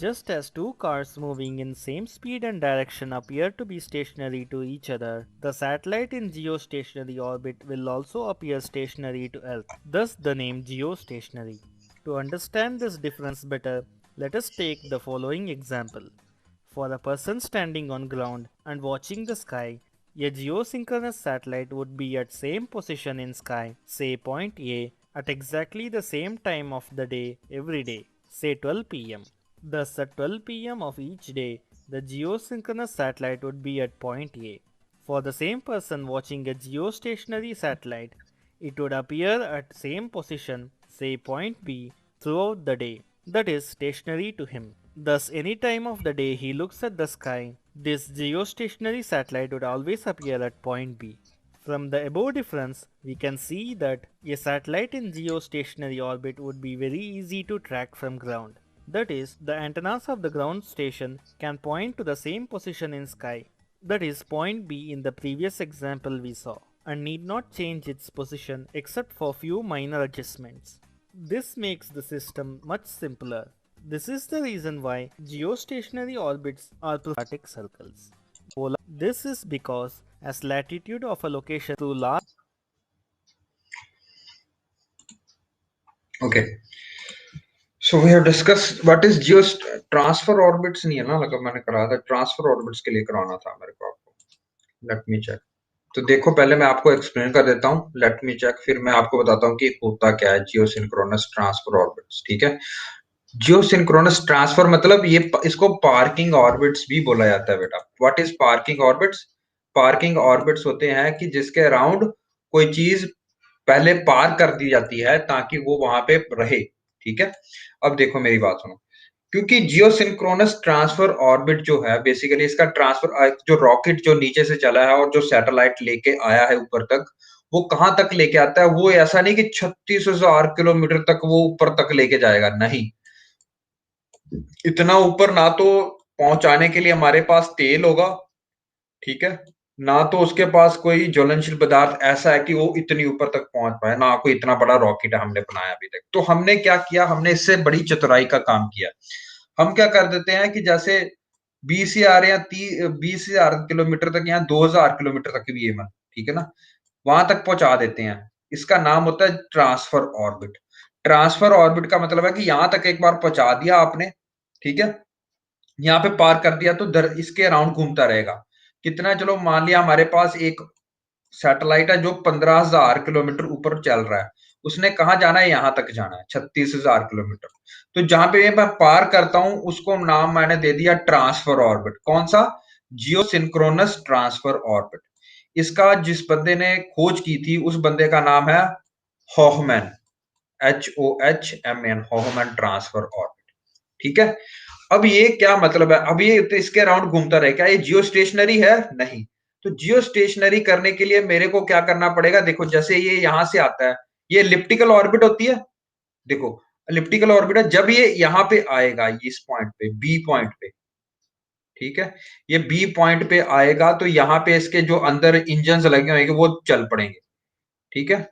Just as two cars moving in same speed and direction appear to be stationary to each other, the satellite in geostationary orbit will also appear stationary to Earth, thus the name geostationary. To understand this difference better, let us take the following example. For a person standing on ground and watching the sky, a geosynchronous satellite would be at same position in sky, say point A, at exactly the same time of the day every day, say 12 pm. Thus, at 12 pm of each day, the geosynchronous satellite would be at point A. For the same person watching a geostationary satellite, it would appear at same position, say point B, throughout the day, that is stationary to him. Thus, any time of the day he looks at the sky, this geostationary satellite would always appear at point B. From the above difference, we can see that a satellite in geostationary orbit would be very easy to track from ground. That is, the antennas of the ground station can point to the same position in sky, that is point B in the previous example we saw, and need not change its position except for few minor adjustments. This makes the system much simpler. This is the reason why geostationary orbits are quadratic circles. This is because as latitude of a location through large Okay, so we have discussed what is geo transfer orbits नहीं है ना, मतलब मैंने करा था ट्रांसफर ऑर्बिट्स के लिए कराना था मेरे को आपको। Let me check. तो देखो पहले मैं आपको एक्सप्लेन कर देता हूँ, लेट मी चेक, फिर मैं आपको बताता हूँ कि होता क्या है जियो सिंक्रोनस ट्रांसफर ऑर्बिट्स। ठीक है, जियो सिंक्रोनस ट्रांसफर मतलब ये इसको पार्किंग ऑर्बिट्स भी बोला जाता है बेटा। What is parking orbits? Parking orbits होते हैं कि जिसके अराउंड कोई चीज पहले पार कर दी जाती है ताकि वो वहां पे रहे। ठीक है, अब देखो मेरी बात सुनो, क्योंकि जियो सिंक्रोनस ट्रांसफर ऑर्बिट जो है बेसिकली इसका ट्रांसफर, जो रॉकेट जो नीचे से चला है और जो सैटेलाइट लेके आया है ऊपर तक, वो कहां तक लेके आता है? वो ऐसा नहीं कि 36,000 किलोमीटर तक वो ऊपर तक लेके जाएगा, नहीं। इतना ऊपर ना तो पहुंचाने के लिए हमारे पास तेल होगा, ठीक है, ना तो उसके पास कोई ज्वलनशील पदार्थ ऐसा है कि वो इतनी ऊपर तक पहुंच पाए, ना कोई इतना बड़ा रॉकेट हमने बनाया अभी तक। तो हमने क्या किया, हमने इससे बड़ी चतुराई का काम किया। हम क्या कर देते हैं कि जैसे 20,000 या 20,000 किलोमीटर तक या 2,000 किलोमीटर तक भी ये, ठीक है ना, वहां तक पहुंचा देते हैं। इसका नाम होता है ट्रांसफर ऑर्बिट। ट्रांसफर ऑर्बिट का मतलब है कि यहां तक एक बार पहुंचा दिया आपने, ठीक है, यहाँ पे पार कर दिया तो इसके अराउंड घूमता रहेगा। कितना, चलो मान लिया हमारे पास एक सैटेलाइट है जो 15,000 किलोमीटर ऊपर चल रहा है, उसने कहा जाना है, यहां तक जाना है 36,000 किलोमीटर। तो जहां पे मैं पार करता हूं उसको नाम मैंने दे दिया ट्रांसफर ऑर्बिट। कौन सा? जियो सिंक्रोनस ट्रांसफर ऑर्बिट। इसका जिस बंदे ने खोज की थी उस बंदे का नाम है Hoffmann, HOHMN, Hoffmann transfer orbit. ठीक है, अब ये क्या मतलब है? अब ये तो इसके अराउंड घूमता रहे, क्या ये जियो स्टेशनरी है? नहीं। तो जियो स्टेशनरी करने के लिए मेरे को क्या करना पड़ेगा? देखो जैसे ये यहां से आता है, ये एलिप्टिकल ऑर्बिट होती है। देखो एलिप्टिकल ऑर्बिट है, जब ये यहां पे आएगा इस पॉइंट पे, बी पॉइंट पे, ठीक है, ये बी पॉइंट पे आएगा तो यहाँ पे इसके जो अंदर इंजन लगे होंगे वो चल पड़ेंगे, ठीक है,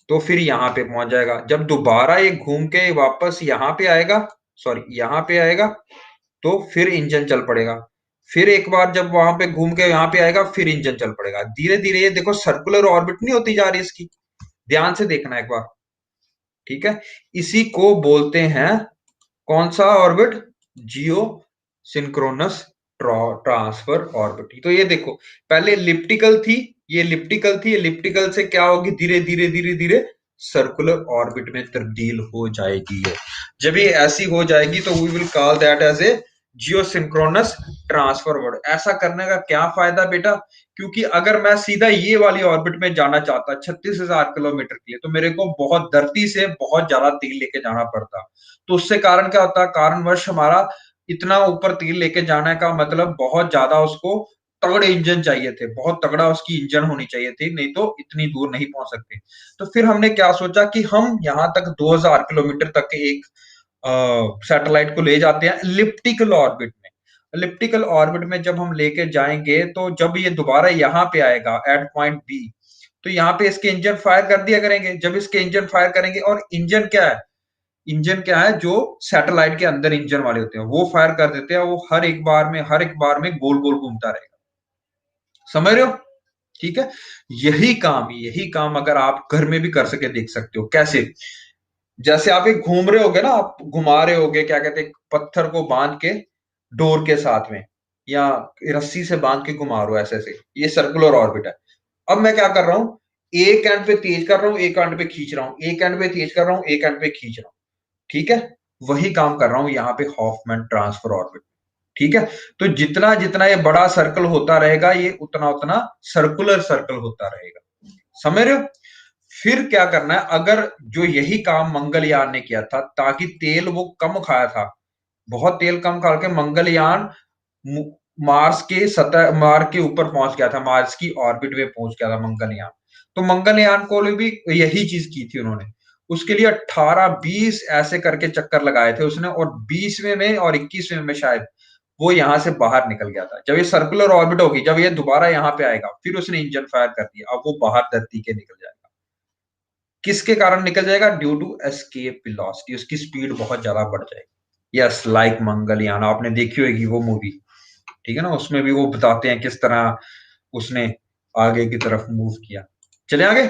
तो फिर यहाँ पे पहुंच जाएगा। जब दोबारा ये घूम के वापस यहाँ पे आएगा, सॉरी यहाँ पे आएगा, तो फिर इंजन चल पड़ेगा। फिर एक बार जब वहां पे घूम के यहाँ पे आएगा फिर इंजन चल पड़ेगा। धीरे धीरे ये देखो सर्कुलर ऑर्बिट नहीं होती जा रही इसकी, ध्यान से देखना एक बार, ठीक है। इसी को बोलते हैं कौन सा orbit? Geosynchronous transfer orbit. तो ये देखो पहले एलिप्टिकल थी, ये एलिप्टिकल थी, एलिप्टिकल से क्या होगी, धीरे धीरे धीरे धीरे सर्कुलर ऑर्बिट में तब्दील हो जाएगी है। जब ये ऐसी हो जाएगी तो we will call that as a geosynchronous transfer orbit. ऐसा करने का क्या फायदा बेटा? क्योंकि अगर मैं सीधा ये वाली ऑर्बिट में जाना चाहता 36,000 किलोमीटर के लिए, तो मेरे को बहुत धरती से बहुत ज्यादा तेल लेके जाना पड़ता। तो उससे कारण क्या होता? कारणवश हमारा इतना ऊपर तेल लेके जाने का मतलब बहुत ज्यादा उसको तगड़े इंजन चाहिए थे, बहुत तगड़ा उसकी इंजन होनी चाहिए थी, नहीं तो इतनी दूर नहीं पहुंच सकते। तो फिर हमने क्या सोचा कि हम यहां तक 2,000 किलोमीटर तक एक सैटेलाइट को ले जाते हैं एलिप्टिकल ऑर्बिट में। एलिप्टिकल ऑर्बिट में जब हम लेके जाएंगे तो जब ये दोबारा यहाँ पे आएगा एट पॉइंट बी, तो यहाँ पे इसके इंजन फायर कर दिया करेंगे। जब इसके इंजन फायर करेंगे, और इंजन क्या है, इंजन क्या है, जो सैटेलाइट के अंदर इंजन वाले होते हैं वो फायर कर देते हैं, वो हर एक बार में गोल गोल घूमता रहेगा। समझ रहे हो? ठीक है, यही काम अगर आप घर में भी कर सके, देख सकते हो कैसे। जैसे आप एक घूम रहे होगे ना, आप घुमा रहे होगे, क्या कहते हैं, पत्थर को बांध के डोर के साथ में, या रस्सी से बांध के घुमा रहे हो ऐसे ऐसे, ये सर्कुलर ऑर्बिट है। अब मैं क्या कर रहा हूं, एक एंड पे तेज कर रहा हूं, एक एंड पे खींच रहा हूं, एक एंड पे तेज कर रहा हूं, एक एंड पे खींच रहा हूं, ठीक है। वही काम कर रहा हूं यहाँ पे हॉफमैन ट्रांसफर ऑर्बिट, ठीक है। तो जितना जितना ये बड़ा सर्कल होता रहेगा, ये उतना उतना सर्कुलर सर्कल होता रहेगा। समझ रहे हो? फिर क्या करना है, अगर जो यही काम मंगलयान ने किया था, ताकि तेल वो कम खाया था, बहुत तेल कम खा के मंगलयान मार्स के ऊपर पहुंच गया था, मार्स की ऑर्बिट में पहुंच गया था मंगलयान। तो मंगलयान को भी यही चीज की थी उन्होंने। उसके लिए 18-20 ऐसे करके चक्कर लगाए थे उसने, और 20वें में और 21वें में शायद वो यहां से बाहर निकल गया था। जब ये सर्कुलर ऑर्बिट होगी, जब ये दोबारा यहाँ पे आएगा, फिर उसने इंजन फायर कर दिया, अब वो बाहर धरती के निकल जाएगा। किसके कारण निकल जाएगा? ड्यू टू एस्केप वेलोसिटी, उसकी स्पीड बहुत ज्यादा बढ़ जाएगी। यस, लाइक मंगलयान, आपने देखी होगी वो मूवी, ठीक है ना, उसमें भी वो बताते हैं किस तरह उसने आगे की तरफ मूव किया। चले आगे।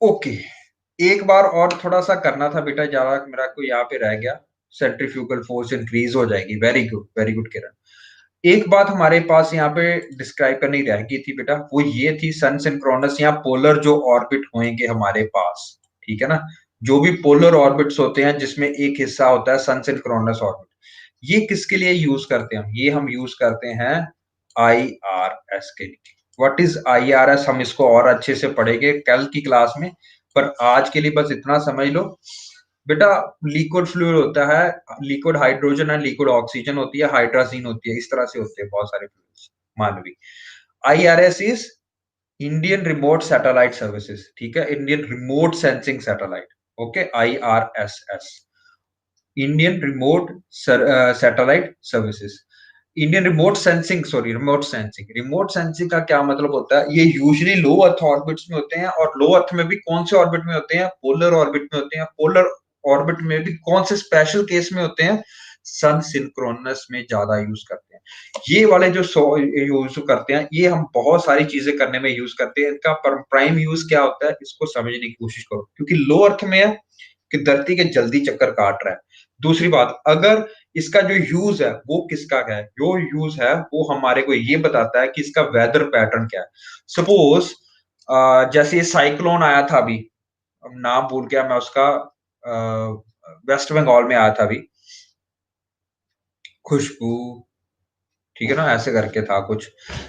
ओके, एक बार और थोड़ा सा करना था बेटा, ज्यादा मेरा को यहाँ पे रह गया। सेंट्रीफ्यूगल फोर्स इंक्रीज हो जाएगी। वेरी गुड किरण। एक बात हमारे पास यहाँ पे डिस्क्राइब करनी रह गई थी बेटा, वो ये थी सन सिंक्रोनस या पोलर जो ऑर्बिट होंगे हमारे पास, ठीक है ना। जो भी पोलर ऑर्बिट्स होते हैं जिसमें एक हिस्सा होता है सन सिंक्रोनस ऑर्बिट, ये किसके लिए यूज करते हैं? ये हम यूज करते हैं IRS के लिए। What is IRS? हम इसको और अच्छे से पढ़ेंगे कल की क्लास में, पर आज के लिए बस इतना समझ लो बेटा। लिक्विड फ्लूइड होता है, लिक्विड हाइड्रोजन है, लिक्विड ऑक्सीजन होती है, हाइड्रोजन होती है, इस तरह से होते हैं बहुत सारे फ्लूइड्स मानवी। IRS is Indian remote satellite services, ठीक है, Indian remote sensing satellite. Okay, IRSS, Indian remote satellite services. Indian remote sensing, sorry, remote sensing. Remote sensing का क्या मतलब होता है? ये यूजुअली लो अर्थ ऑर्बिट्स में होते हैं, और लो अर्थ में भी कौन से ऑर्बिट में होते हैं? पोलर ऑर्बिट में होते हैं। पोलर ऑर्बिट में भी कौन से स्पेशल केस में होते हैं? सन सिंक्रोनस में ज्यादा यूज करते हैं। ये वाले जो यूज करते हैं, ये हम बहुत सारी चीजें करने में यूज करते हैं। इनका प्राइम यूज क्या होता है, इसको समझने की कोशिश करो, क्योंकि लो अर्थ में है कि धरती के जल्दी चक्कर काट रहा है। दूसरी बात, अगर इसका जो यूज है वो किसका है, जो यूज है वो हमारे को ये बताता है कि इसका वेदर पैटर्न क्या है। सपोज जैसे ये साइक्लोन आया था अभी, अब नाम भूल गया मैं उसका, वेस्ट बंगाल में आया था अभी, खुशबू, ठीक है ना, ऐसे करके था कुछ,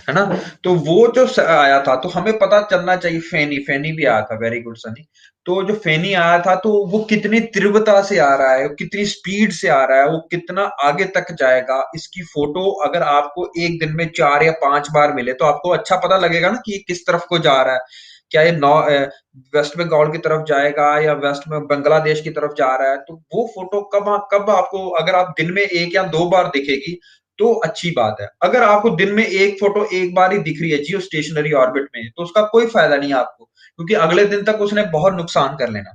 है ना। तो वो जो आया था, तो हमें पता चलना चाहिए। फेनी, फेनी भी आया था, वेरी गुड सनी। तो जो फेनी आया था, तो वो कितनी तीव्रता से आ रहा है, कितनी स्पीड से आ रहा है, वो कितना आगे तक जाएगा, इसकी फोटो अगर आपको एक दिन में 4 या 5 बार मिले तो आपको अच्छा पता लगेगा ना कि ये किस तरफ को जा रहा है। क्या ये वेस्ट बंगाल की तरफ जाएगा या वेस्ट में बांग्लादेश की तरफ जा रहा है? तो वो फोटो कब कब आपको, अगर आप दिन में 1 या 2 बार दिखेगी तो अच्छी बात है। अगर आपको दिन में एक फोटो एक बार ही दिख रही है जियो स्टेशनरी ऑर्बिट में, तो उसका कोई फायदा नहीं है आपको, क्योंकि अगले दिन तक उसने बहुत नुकसान कर लेना।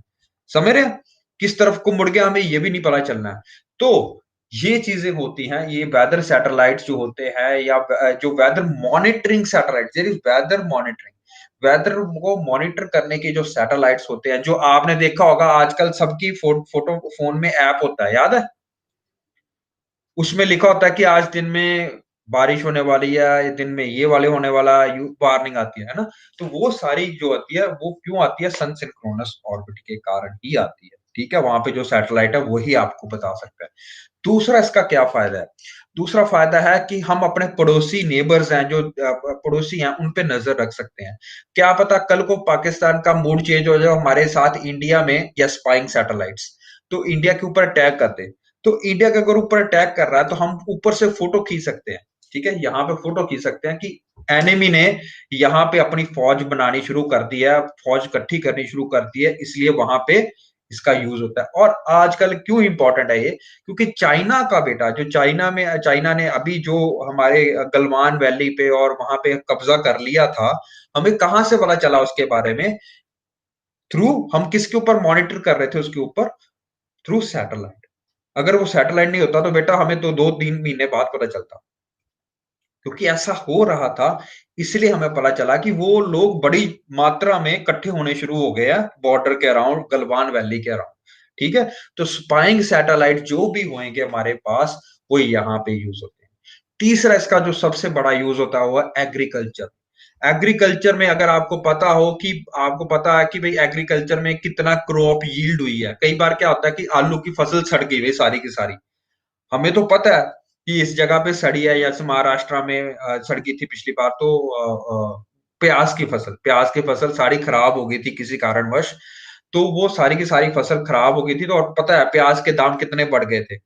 समझ रहे हैं? किस तरफ को मुड़ गया हमें ये भी नहीं पता चलना है। तो ये चीजें होती हैं, ये वेदर सैटेलाइट्स जो होते हैं, या जो weather monitoring satellite, weather monitoring, weather को मॉनिटर करने के जो सैटेलाइट्स होते हैं, जो आपने देखा होगा आजकल सबकी फोटो फोन में ऐप होता है, याद है? उसमें लिखा होता है कि आज दिन में बारिश होने वाली है, दिन में ये वाले होने वाला, वार्निंग आती है ना। तो वो सारी जो आती है वो क्यों आती है? सन सिंक्रोनस ऑर्बिट के कारण ही आती है, ठीक है। वहां पे जो सैटेलाइट है वही आपको बता सकता है। दूसरा इसका क्या फायदा है? दूसरा फायदा है कि हम अपने पड़ोसी नेबर्स हैं, जो पड़ोसी हैं, उन पे नजर रख सकते हैं। क्या पता कल को पाकिस्तान का मूड चेंज हो जाए हमारे साथ इंडिया में, या स्पाइंग सैटेलाइट्स, तो इंडिया के ऊपर अटैक कर दे। तो इंडिया के अगर ऊपर अटैक कर रहा है तो हम ऊपर से फोटो खींच सकते हैं, ठीक है, यहाँ पे फोटो खींच सकते हैं कि एनिमी ने यहाँ पे अपनी फौज बनानी शुरू कर दी है, फौज इकट्ठी करनी शुरू कर दी है, इसलिए वहां पे इसका यूज होता है। और आजकल क्यों इंपॉर्टेंट है ये? क्योंकि चाइना का बेटा, जो चाइना ने अभी जो हमारे गलवान वैली पे और वहां पे कब्जा कर लिया था, हमें कहां से पता चला उसके बारे में? थ्रू, हम किसके ऊपर मॉनिटर कर रहे थे उसके ऊपर? Through satellite. अगर वो सैटेलाइट नहीं होता तो बेटा हमें तो 2-3 महीने बाद पता चलता, क्योंकि ऐसा हो रहा था। इसलिए हमें पता चला कि वो लोग बड़ी मात्रा में इकट्ठे होने शुरू हो गए हैं बॉर्डर के अराउंड, गलवान वैली के अराउंड, ठीक है। तो स्पाइंग सैटेलाइट जो भी होंगे हमारे पास, वो यहाँ पे यूज होते हैं। तीसरा इसका जो सबसे बड़ा यूज होता है वो है एग्रीकल्चर। एग्रीकल्चर में अगर आपको पता हो कि, आपको पता है कि भाई एग्रीकल्चर में कितना क्रॉप यील्ड हुई है, कई बार क्या होता है कि आलू की फसल सड़ गई हुई सारी की सारी, हमें तो पता है कि इस जगह पे सड़ी है, जैसे महाराष्ट्र में सड़ गई थी पिछली बार, तो प्याज की फसल सारी खराब हो गई थी किसी कारणवश। तो वो सारी की सारी फसल खराब हो गई थी। तो और पता है प्याज के दाम कितने बढ़ गए थे।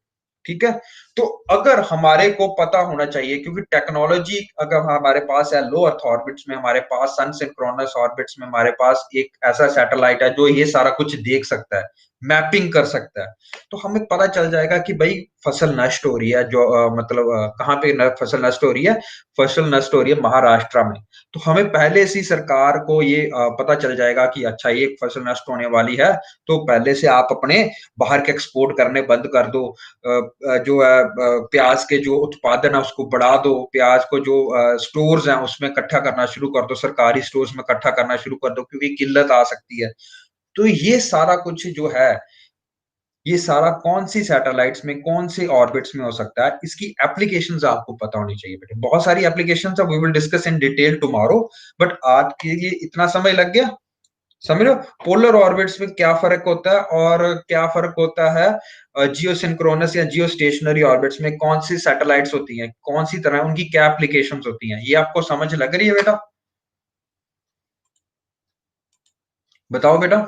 ठीक है। तो अगर हमारे को पता होना चाहिए, क्योंकि टेक्नोलॉजी अगर हमारे पास है लो अर्थ ऑर्बिट्स में, हमारे पास सन सिंक्रोनस ऑर्बिट्स में हमारे पास एक ऐसा सैटेलाइट है जो ये सारा कुछ देख सकता है, मैपिंग कर सकता है, तो हमें पता चल जाएगा कि भाई फसल नष्ट हो रही है, जो मतलब कहाँ पे फसल नष्ट हो रही है। फसल नष्ट हो रही है महाराष्ट्र में। तो हमें पहले से ही सरकार को ये पता चल जाएगा कि अच्छा ये फसल नष्ट होने वाली है, तो पहले से आप अपने बाहर के एक्सपोर्ट करने बंद कर दो। जो है प्याज के जो उत्पादन है उसको बढ़ा दो, प्याज को जो स्टोर्स हैं उसमें इकट्ठा करना शुरू कर दो, सरकारी स्टोर्स में इकट्ठा करना शुरू कर दो, क्योंकि किल्लत आ सकती है। तो ये सारा कुछ जो है, ये सारा कौन सी सैटेलाइट्स में कौन से ऑर्बिट्स में हो सकता है, इसकी एप्लीकेशंस आपको पता होनी चाहिए बेटे। बहुत सारी एप्लीकेशंस है, we will discuss in detail tomorrow, but आज के लिए इतना समय लग गया। समझ लो पोलर ऑर्बिट्स में क्या फर्क होता है और क्या फर्क होता है जियो सिंक्रोनस या जियो स्टेशनरी ऑर्बिट्स में, कौन सी सैटेलाइट्स होती हैं, कौन सी तरह उनकी क्या एप्लीकेशंस होती हैं, ये आपको समझ लग रही है बेटा? बताओ बेटा,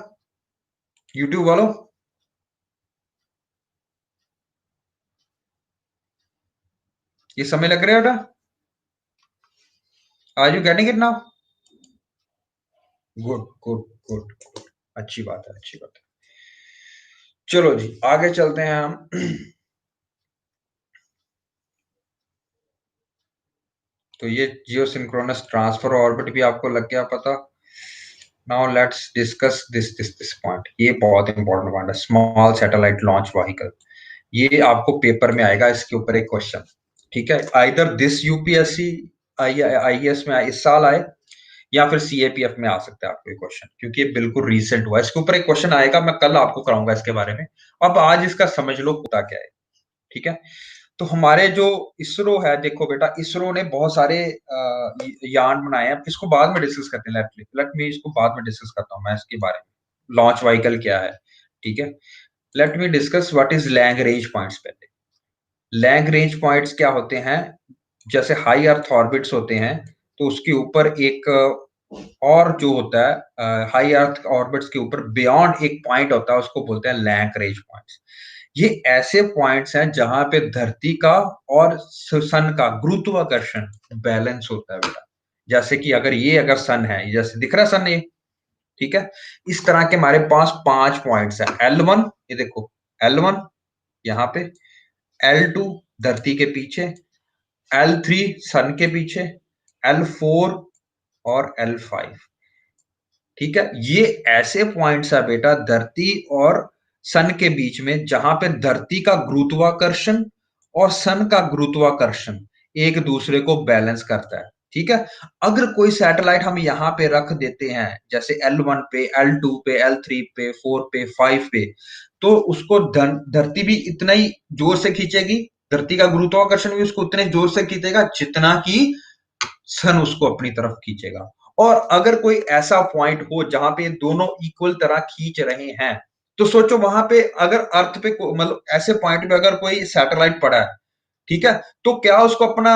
यूट्यूब वालों। ये समय लग रहा है बेटा? Are you getting it now? Good good good good. अच्छी बात है, अच्छी बात है। चलो जी आगे चलते हैं हम। तो ये जियो सिंक्रोनस ट्रांसफर ऑर्बिट भी आपको लग गया पता। Now let's discuss this point, ये बहुत इंपॉर्टेंट पॉइंट है, स्मॉल सैटेलाइट लॉन्च व्हीकल। ये आपको पेपर में आएगा, इसके ऊपर एक क्वेश्चन। ठीक है, आइदर दिस यूपीएससी आईएएस में इस साल आए, या फिर सीएपीएफ में आ सकता है आपको ये क्वेश्चन, क्योंकि ये बिल्कुल रीसेंट हुआ है। इसके ऊपर एक क्वेश्चन आएगा, मैं कल आपको कराऊंगा इसके बारे में। अब आज इसका समझ लो होता क्या है। ठीक है। तो हमारे जो इसरो है, देखो बेटा इसरो ने बहुत सारे यान बनाए हैं, इसको बाद में डिस्कस करते हैं। लेट मी इसको बाद में डिस्कस करता हूँ मैं इसके बारे में, लॉन्च व्हीकल क्या है। ठीक है। Let me discuss what is Lagrange points पहले। लैग्रेंज पॉइंट्स क्या होते हैं? जैसे हाई अर्थ ऑर्बिट्स होते हैं, तो उसके ऊपर एक और जो होता है हाई अर्थ ऑर्बिट्स के ऊपर बियॉन्ड एक पॉइंट होता है, उसको बोलते हैं लैग्रेंज पॉइंट्स। ये ऐसे पॉइंट्स हैं जहां पे धरती का और सन का गुरुत्वाकर्षण बैलेंस होता है बेटा। जैसे कि अगर सन है, जैसे दिख रहा है सन ये। ठीक है। इस तरह के हमारे पास 5 पॉइंट्स हैं। L1, ये देखो L1 यहाँ पे, L2 धरती के पीछे, L3 सन के पीछे, L4 और L5। ठीक है। ये ऐसे पॉइंट्स है बेटा धरती और सन के बीच में, जहां पे धरती का गुरुत्वाकर्षण और सन का गुरुत्वाकर्षण एक दूसरे को बैलेंस करता है। ठीक है। अगर कोई सैटेलाइट हम यहां पे रख देते हैं, जैसे L1 पे, L2 पे, L3 पे, 4 पे, 5 पे, तो उसको धरती भी इतना ही जोर से खींचेगी, धरती का गुरुत्वाकर्षण भी उसको उतने जोर से खींचेगा जितना कि सन उसको अपनी तरफ खींचेगा। और अगर कोई ऐसा पॉइंट हो जहां पे दोनों इक्वल तरह खींच रहे हैं, तो सोचो वहां पे अगर अर्थ पे मतलब ऐसे पॉइंट पे अगर कोई सैटेलाइट पड़ा है, ठीक है, तो क्या उसको अपना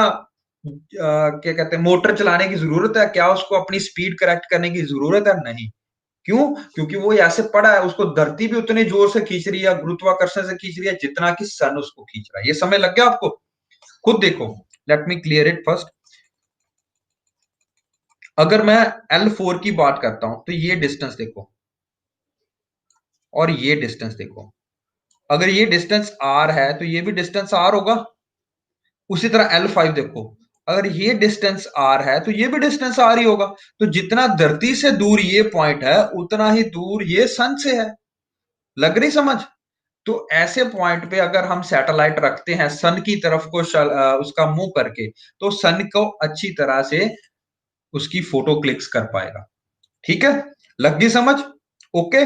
क्या कहते हैं मोटर चलाने की जरूरत है? क्या उसको अपनी स्पीड करेक्ट करने की जरूरत है? नहीं। क्यों? क्योंकि वो ऐसे पड़ा है, उसको धरती भी उतने जोर से खींच रही है, गुरुत्वाकर्षण से खींच रही है जितना कि सन उसको खींच रहा है। ये समय लग गया आपको? खुद देखो। Let me clear it first. अगर मैं L4 की बात करता हूं, तो ये डिस्टेंस देखो और ये डिस्टेंस देखो। अगर ये डिस्टेंस R है तो ये भी डिस्टेंस R होगा। उसी तरह L5 देखो, अगर ये डिस्टेंस R है तो ये भी डिस्टेंस R ही होगा। तो जितना धरती से दूर ये पॉइंट है, उतना ही दूर ये सन से है। लग रही समझ? तो ऐसे पॉइंट पे अगर हम सैटेलाइट रखते हैं सन की तरफ को उसका मुंह करके, तो सन को अच्छी तरह से उसकी फोटो क्लिक्स कर पाएगा। ठीक है। लग गई समझ? ओके।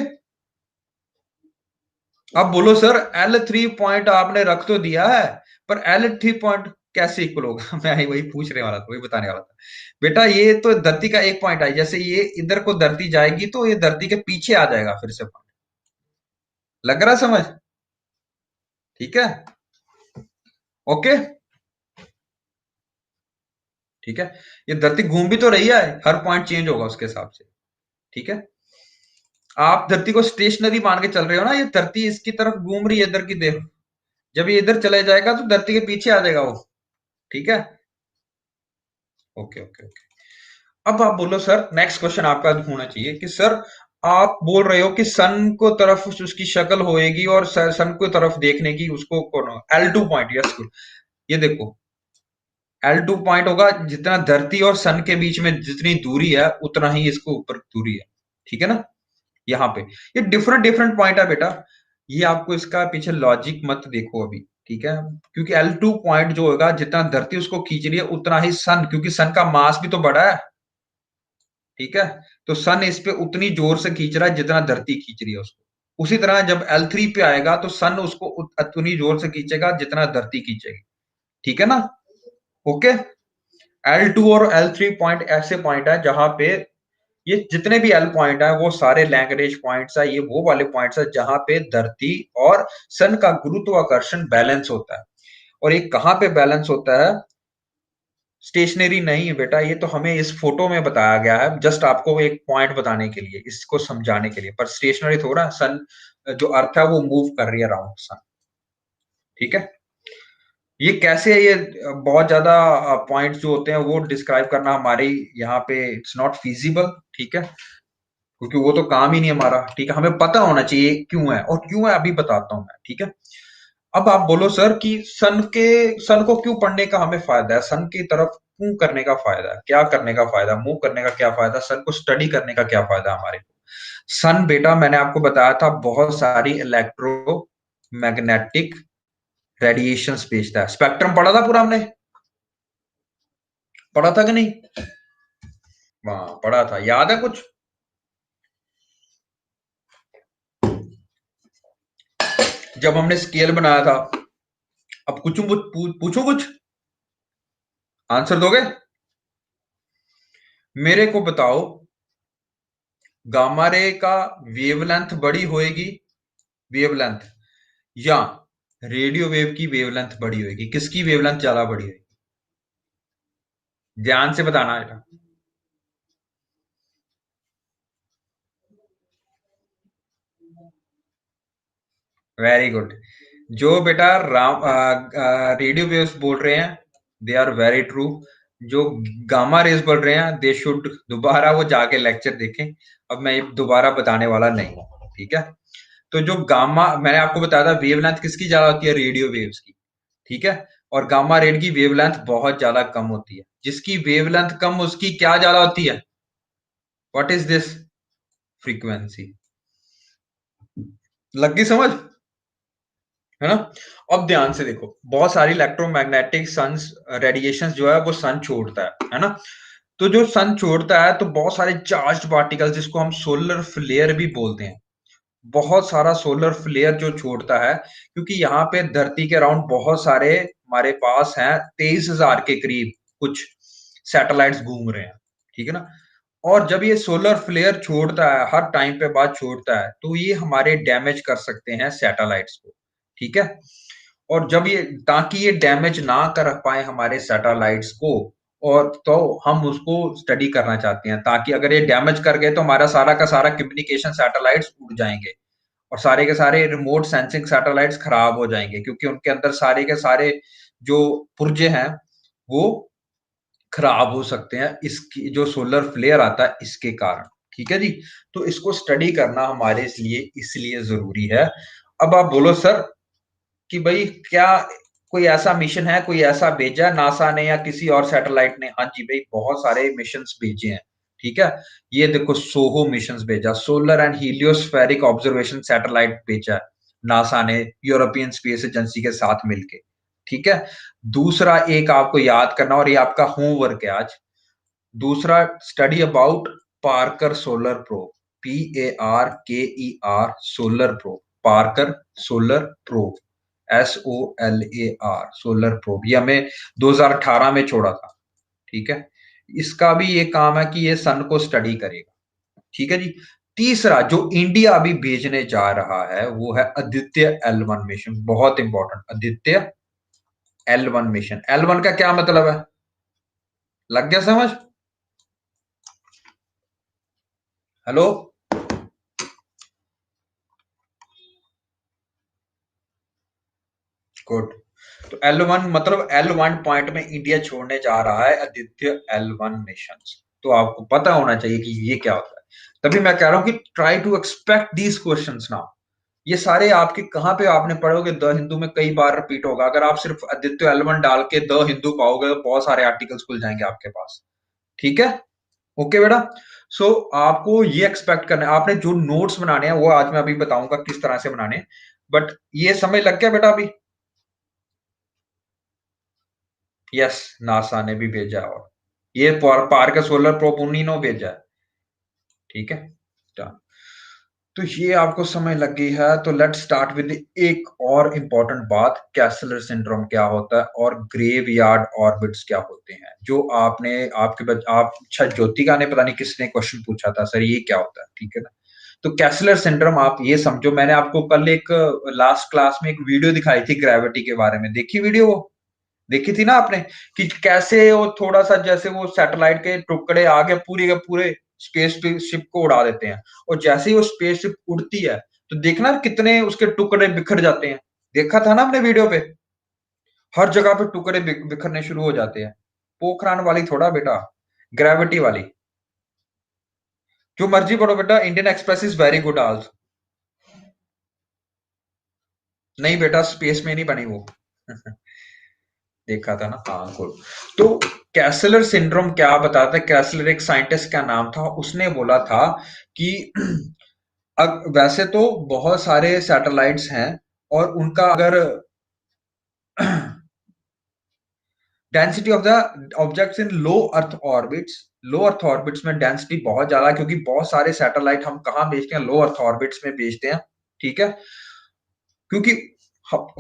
अब बोलो सर L3 पॉइंट आपने रख तो दिया है, पर L3 पॉइंट कैसे इक्वल होगा? मैं वही पूछने वाला था, वही बताने वाला था बेटा। ये तो धरती का एक पॉइंट है, जैसे ये इधर को धरती जाएगी तो ये धरती के पीछे आ जाएगा फिर से पॉइंट। लग रहा समझ? ठीक है। ओके। ठीक है। ये धरती घूम भी तो रही है, हर पॉइंट चेंज होगा उसके हिसाब से। ठीक है। आप धरती को स्टेशनरी मान के चल रहे हो ना, ये धरती इसकी तरफ घूम रही है इधर की, देखो। जब ये इधर चले जाएगा तो धरती के पीछे आ जाएगा वो। ठीक है। Okay okay okay. अब आप बोलो सर, नेक्स्ट क्वेश्चन आपका होना चाहिए कि सर, आप बोल रहे हो कि सन को तरफ उसकी शक्ल होएगी और सन को तरफ देखने की उसको कौन, L2 पॉइंट, यस। ये देखो, L2 पॉइंट होगा, जितना धरती और सन के बीच में जितनी दूरी है उतना ही इसको ऊपर दूरी है। ठीक है ना। यहाँ पे ये डिफरेंट डिफरेंट पॉइंट है बेटा। ये आपको इसका पीछे लॉजिक मत देखो अभी। ठीक है। क्योंकि L2 पॉइंट जो होगा, जितना धरती उसको खींच रही है उतना ही सन, क्योंकि सन का मास भी तो बड़ा है। ठीक है। तो सन इस पे उतनी जोर से खींच रहा है जितना धरती खींच रही है उसको। उसी तरह जब L3 पे आएगा तो सन उसको उतनी जोर से खींचेगा जितना धरती खींचेगी। ठीक है ना। ओके। L2 और L3 पॉइंट ऐसे पॉइंट है जहां पे, ये जितने भी एल पॉइंट है वो सारे लैग्रेंज पॉइंट्स है, ये वो वाले पॉइंट्स है जहां पे धरती और सन का गुरुत्वाकर्षण बैलेंस होता है। और ये कहां पे बैलेंस होता है? स्टेशनरी नहीं है बेटा, ये तो हमें इस फोटो में बताया गया है, जस्ट आपको एक पॉइंट बताने के लिए, इसको समझाने के लिए। पर स्टेशनरी थोड़ा, सन जो अर्थ है वो मूव कर रही है अराउंड सन। ठीक है। ये कैसे है, ये बहुत ज्यादा पॉइंट्स जो होते हैं वो डिस्क्राइब करना हमारे यहाँ पे इट्स नॉट फिजिबल। ठीक है। क्योंकि वो तो काम ही नहीं हमारा। ठीक है। हमें पता होना चाहिए क्यों है, और क्यों है अभी बताता हूं मैं। ठीक है। अब आप बोलो सर कि सन को क्यों पढ़ने का हमें फायदा है, सन की तरफ क्यों करने का फायदा है, क्या करने का फायदा, मूव करने का क्या फायदा, सन को स्टडी करने का क्या फायदा हमारे को। सन बेटा मैंने आपको बताया था बहुत सारी इलेक्ट्रो मैग्नेटिक रेडिएशंस भेजता है। स्पेक्ट्रम पढ़ा था पूरा हमने, पढ़ा था कि नहीं? वहां पढ़ा था, याद है कुछ? जब हमने स्केल बनाया था। अब कुछ पूछो कुछ, आंसर दोगे? मेरे को बताओ, गामा रे का वेवलेंथ बड़ी होएगी, वेवलेंथ, या रेडियो वेव की वेवलेंथ बड़ी होएगी? किसकी वेवलेंथ ज्यादा बड़ी होगी? ध्यान से बताना बेटा। Very good. जो बेटा रेडियो वेव्स बोल रहे हैं, दे आर वेरी ट्रू। जो गामा रेज बोल रहे हैं, दे शुड दोबारा वो जाके लेक्चर देखें। अब मैं ये दोबारा बताने वाला नहीं हूं। ठीक है। तो जो गामा, मैंने आपको बताया था वेवलेंथ किसकी ज्यादा होती है, रेडियो वेव्स की। ठीक है। और गामा रेड की वेवलेंथ बहुत ज्यादा कम होती है। जिसकी वेवलेंथ कम उसकी क्या ज्यादा होती है? What is this? फ्रीक्वेंसी। लग गई समझ? है ना। अब ध्यान से देखो, बहुत सारी इलेक्ट्रोमैग्नेटिक सन्स रेडिएशंस जो है वो सन छोड़ता है ना। तो जो सन छोड़ता है तो बहुत सारे चार्ज्ड पार्टिकल्स, जिसको हम सोलर फ्लेयर भी बोलते हैं, बहुत सारा सोलर फ्लेयर जो छोड़ता है, क्योंकि यहाँ पे धरती के अराउंड बहुत सारे हमारे पास हैं, 23,000 के करीब कुछ सैटेलाइट्स घूम रहे हैं। ठीक है ना। और जब ये सोलर फ्लेयर छोड़ता है, हर टाइम पे बाद छोड़ता है, तो ये हमारे डैमेज कर सकते हैं सैटेलाइट्स को। ठीक है। और जब ये, ताकि ये डैमेज ना कर पाए हमारे सैटेलाइट्स को, और तो हम उसको स्टडी करना चाहते हैं, ताकि अगर ये डैमेज कर गए तो हमारा सारा का सारा कम्युनिकेशन सैटेलाइट्स उड़ जाएंगे, और सारे के सारे रिमोट सेंसिंग सैटेलाइट्स खराब हो जाएंगे, क्योंकि उनके अंदर सारे के सारे जो पुर्जे हैं वो खराब हो सकते हैं, इसकी जो सोलर फ्लेयर आता है इसके कारण। ठीक है जी। तो इसको स्टडी करना हमारे लिए इसलिए जरूरी है। अब आप बोलो सर कि भाई क्या कोई ऐसा मिशन है, कोई ऐसा भेजा है नासा ने या किसी और सैटेलाइट ने? हाँ जी भाई, बहुत सारे मिशंस भेजे हैं। ठीक है। ये देखो, सोहो मिशंस भेजा, सोलर एंड हीलियोस्फेरिक ऑब्जर्वेशन सैटेलाइट भेजा है नासा ने यूरोपियन स्पेस एजेंसी के साथ मिलके। ठीक है। दूसरा एक आपको याद करना, और ये आपका होमवर्क है आज। दूसरा, study about Parker solar probe, PARKER solar probe, Parker solar probe, SOLAR solar probe. ये हमें 2018 में छोड़ा था। ठीक है। इसका भी ये काम है कि ये सन को स्टडी करेगा। ठीक है जी। तीसरा जो इंडिया अभी भेजने जा रहा है वो है आदित्य L1 मिशन, बहुत important, Aditya L1 mission. L1 का क्या मतलब है? लग गया समझ? हेलो। तो L1 मतलब L1 पॉइंट में इंडिया छोड़ने जा रहा है आदित्य L1 मिशंस। तो आपको पता होना चाहिए कि ये क्या होता है। तभी मैं कह रहा हूं कि try to expect these questions now. ये सारे आपके कहां पे आपने पढ़ोगे, द हिंदू में कई बार रिपीट होगा। अगर आप सिर्फ आदित्य L1 डाल के द हिंदू पाओगे तो बहुत सारे आर्टिकल्स खुल जाएंगे आपके पास। ठीक है, ओके बेटा। सो आपको ये एक्सपेक्ट करना है। आपने जो नोट्स बनाने हैं वो आज मैं अभी बताऊंगा किस तरह से बनाने, बट ये समझ लग गया बेटा अभी? यस, नासा ने भी भेजा है, और ये पार का सोलर प्रोब उन्हीं ने भेजा है। ठीक है, डन। तो ये आपको समझ लग गई है। तो लेट्स स्टार्ट विद एक और इंपॉर्टेंट बात, कैसलर सिंड्रोम क्या होता है और ग्रेवयार्ड ऑर्बिट्स क्या होते हैं, जो आपने आप अच्छा ज्योतिका ने पता नहीं किसने क्वेश्चन पूछा था, सर ये क्या होता है। ठीक है ना। तो कैसलर सिंड्रोम आप ये समझो, मैंने आपको कल एक लास्ट क्लास में एक वीडियो दिखाई थी ग्रेविटी के बारे में, देखी वीडियो वो? देखी थी ना आपने, कि कैसे वो थोड़ा सा जैसे वो सैटेलाइट के टुकड़े आगे पूरे के पूरे स्पेस शिप को उड़ा देते हैं, और जैसे ही वो स्पेस शिप उड़ती है तो देखना कितने उसके टुकड़े बिखर जाते हैं। देखा था ना आपने वीडियो पे, हर जगह पे टुकड़े बिखरने शुरू हो जाते हैं। पोखरान वाली थोड़ा बेटा, ग्रेविटी वाली। जो मर्जी पढ़ो बेटा, Indian express is very good also. नहीं बेटा, स्पेस में नहीं बनी वो। देखा था ना, हाँ गुड। तो कैसलर सिंड्रोम क्या बताता है? कैसलर एक साइंटिस्ट का नाम था, उसने बोला था कि अब वैसे तो बहुत सारे सैटेलाइट्स हैं, और उनका अगर density of the objects in low earth orbits में डेंसिटी बहुत ज्यादा है, क्योंकि बहुत सारे सैटेलाइट हम कहाँ भेजते हैं? लो अर्थ ऑर्बिट्स में भेजते हैं। ठीक है, क्योंकि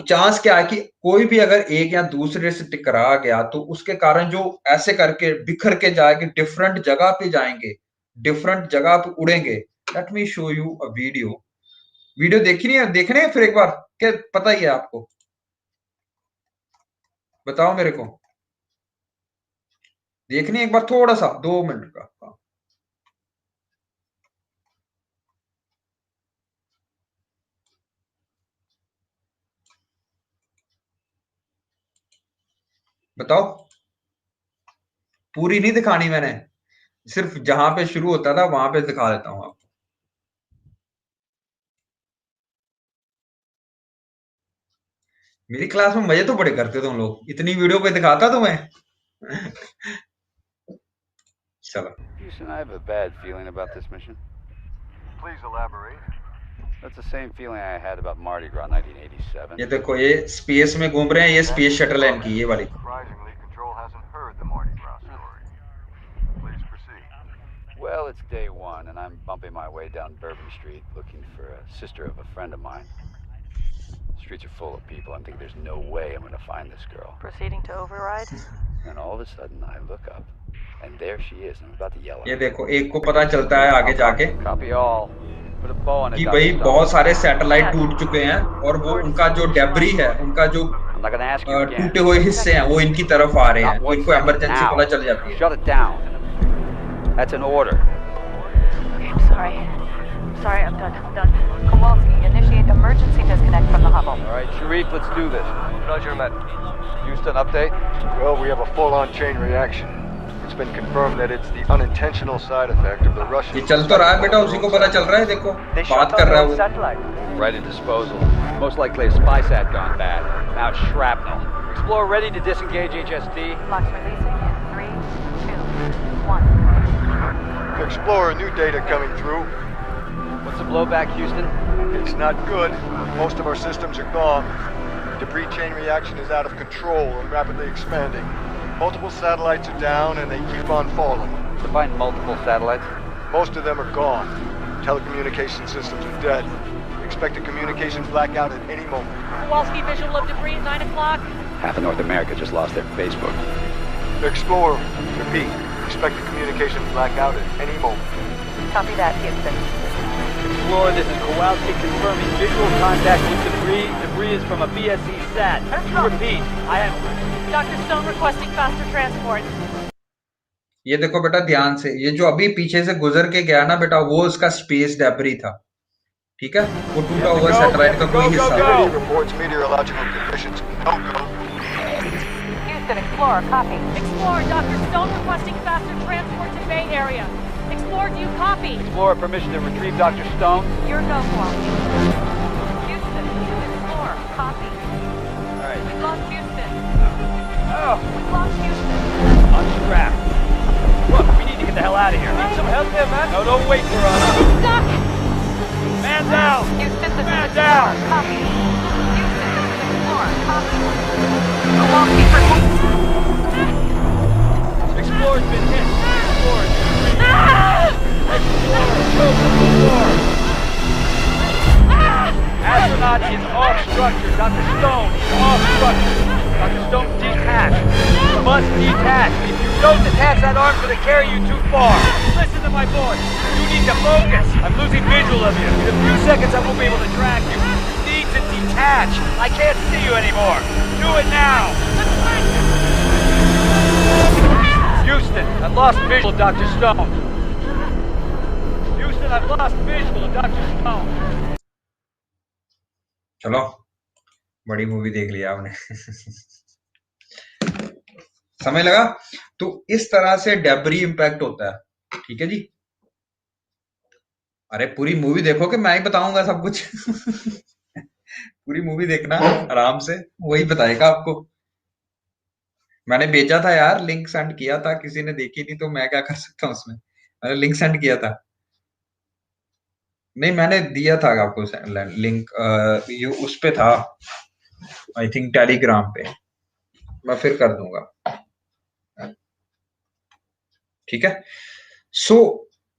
चांस क्या है कि कोई भी अगर एक या दूसरे से टकरा गया तो उसके कारण जो ऐसे करके बिखर के जाएंगे, डिफरेंट जगह पे जाएंगे, डिफरेंट जगह पे उड़ेंगे। Let me show you a video. Video देखी नहीं है? देखने हैं फिर एक बार, क्या पता ही है आपको? बताओ मेरे को, देखनी है एक बार, थोड़ा सा 2 मिनट का। हाँ। बताओ, पूरी नहीं दिखानी मैंने, सिर्फ जहां पे शुरू होता था वहां पे दिखा देता हूं आपको। मेरी क्लास में मजे तो बड़े करते तुम लोग, इतनी वीडियो पे दिखाता तुम्हें। चलो, Houston, I have a bad feeling about this mission. Please elaborate. That's the same feeling I had about Mardi Gras 1987. ये देखो, ये स्पेस में घूम रहे हैं, ये स्पेस शटल है इनकी, ये वाली। Surprisingly, Control hasn't heard the Mardi Gras story. Please proceed. Well, it's day one, and I'm bumping my way down Bourbon Street looking for a sister of a friend of mine. The streets are full of people. I'm thinking there's no way I'm going to find this girl. Proceeding to override? And all of a sudden, I look up, and there she is. I'm about to yell at ये her. देखो, एक को पता चलता है आगे जाके Copy all. Put a bow on it. कि भाई बहुत सारे सैटेलाइट टूट चुके हैं, और वो उनका जो डेब्री है, उनका जो I'm not going to ask you again. टूटे हुए हिस्से हैं वो इनकी तरफ आ रहे हैं, Not तो one इनको second. Emergency Now. पता चल जाती है। Shut it down. That's an order. Okay, I'm sorry. Sorry, I'm done. Kowalski, initiate emergency disconnect from the Hubble. All right, Sharif, let's do this. Roger, Matt. Houston, update. Well, we have a full-on chain reaction. It's been confirmed that it's the unintentional side effect of the Russian... ये चल तो रहा है बेटा, उसी को पता चल रहा है, देखो बात कर रहा है वो। Right at disposal. Most likely a spy sat gone bad. Now it's shrapnel. Explorer ready to disengage HST. Locks releasing in 3, 2, 1. Explorer, new data coming through. What's the blowback, Houston? It's not good. Most of our systems are gone. Debris chain reaction is out of control and rapidly expanding. Multiple satellites are down and they keep on falling. Define multiple satellites. Most of them are gone. Telecommunication systems are dead. Expect a communication blackout at any moment. Kowalski, visual of debris at 9 o'clock. Half of North America just lost their Facebook. Explorer, repeat. Expect a communication blackout at any moment. Copy that, Houston. Explorer, this is Kowalski confirming visual contact with debris. Debris is from a BSC sat. Repeat, I am... Dr. Stone requesting faster transport. ये देखो बेटा ध्यान से, ये जो अभी पीछे से गुजर के गया ना बेटा, वो उसका स्पेस डेब्री था। ठीक है, वो टूटा हुआ सैटेलाइट का कोई हिस्सा था। Reports meteorological conditions. No go. Explorer, copy. Explorer, Dr. Stone requesting faster transport to Bay Area. Explorer, do you copy? Explorer, permission to retrieve Dr. Stone. Your go, Kowalski. Houston, this is Explorer, copy. Alright. We've lost Houston. Oh, We've lost Houston. unstrap. Look, we need to get the hell out of here. Need some help there, man? No, don't wait for us. It's stuck! Man down! Houston, this Man is down! Explorer, copy. Houston, this is Explorer, copy. Kowalski, protect. Explorer's been hit. Explorer's been hit. Explorer, go to the floor. Astronaut is off structure. Dr. Stone is off structure. Dr. Stone, detach. You must detach. If you don't detach, that arm's gonna carry you too far. Listen to my voice. You need to focus. I'm losing visual of you. In a few seconds, I won't be able to track you. You need to detach. I can't see you anymore. Do it now. Houston, I've lost visual of Dr. Stone. Houston, I've lost visual of Dr. Stone. चलो, बड़ी मूवी देख लिया आपने। समय लगा। तो इस तरह से डेब्री इंपैक्ट होता है। ठीक है जी। अरे पूरी मूवी देखो कि मैं ही बताऊंगा सब कुछ। पूरी मूवी देखना आराम से, वही बताएगा आपको। मैंने भेजा था यार, लिंक सेंड किया था, किसी ने देखी नहीं तो मैं क्या कर सकता हूँ उसमें। मैंने लिंक सेंड किया था। नहीं, मैंने दिया था आपको लिंक, उस पे था, आई थिंक टेलीग्राम पे। मैं फिर कर दूंगा। ठीक है। सो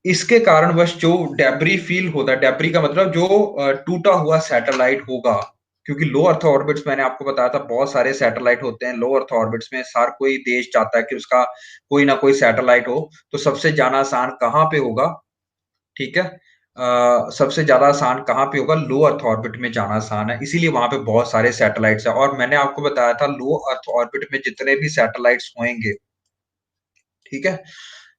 इसके कारणवश जो डेब्री फील होता है, डेब्री का मतलब जो टूटा हुआ सैटेलाइट होगा, क्योंकि लो अर्थ ऑर्बिट्स मैंने आपको बताया था बहुत सारे सैटेलाइट होते हैं लो अर्थ ऑर्बिट्स में। हर कोई देश चाहता है कि उसका कोई ना कोई सैटेलाइट हो। तो सबसे ज्यादा आसान कहाँ पे होगा? ठीक है। सबसे ज्यादा आसान कहाँ पे होगा? लो अर्थ ऑर्बिट में जाना आसान है, इसीलिए वहां पे बहुत सारे सैटेलाइट्स हैं। और मैंने आपको बताया था लो अर्थ ऑर्बिट में जितने भी सैटेलाइट्स होंगे, ठीक है,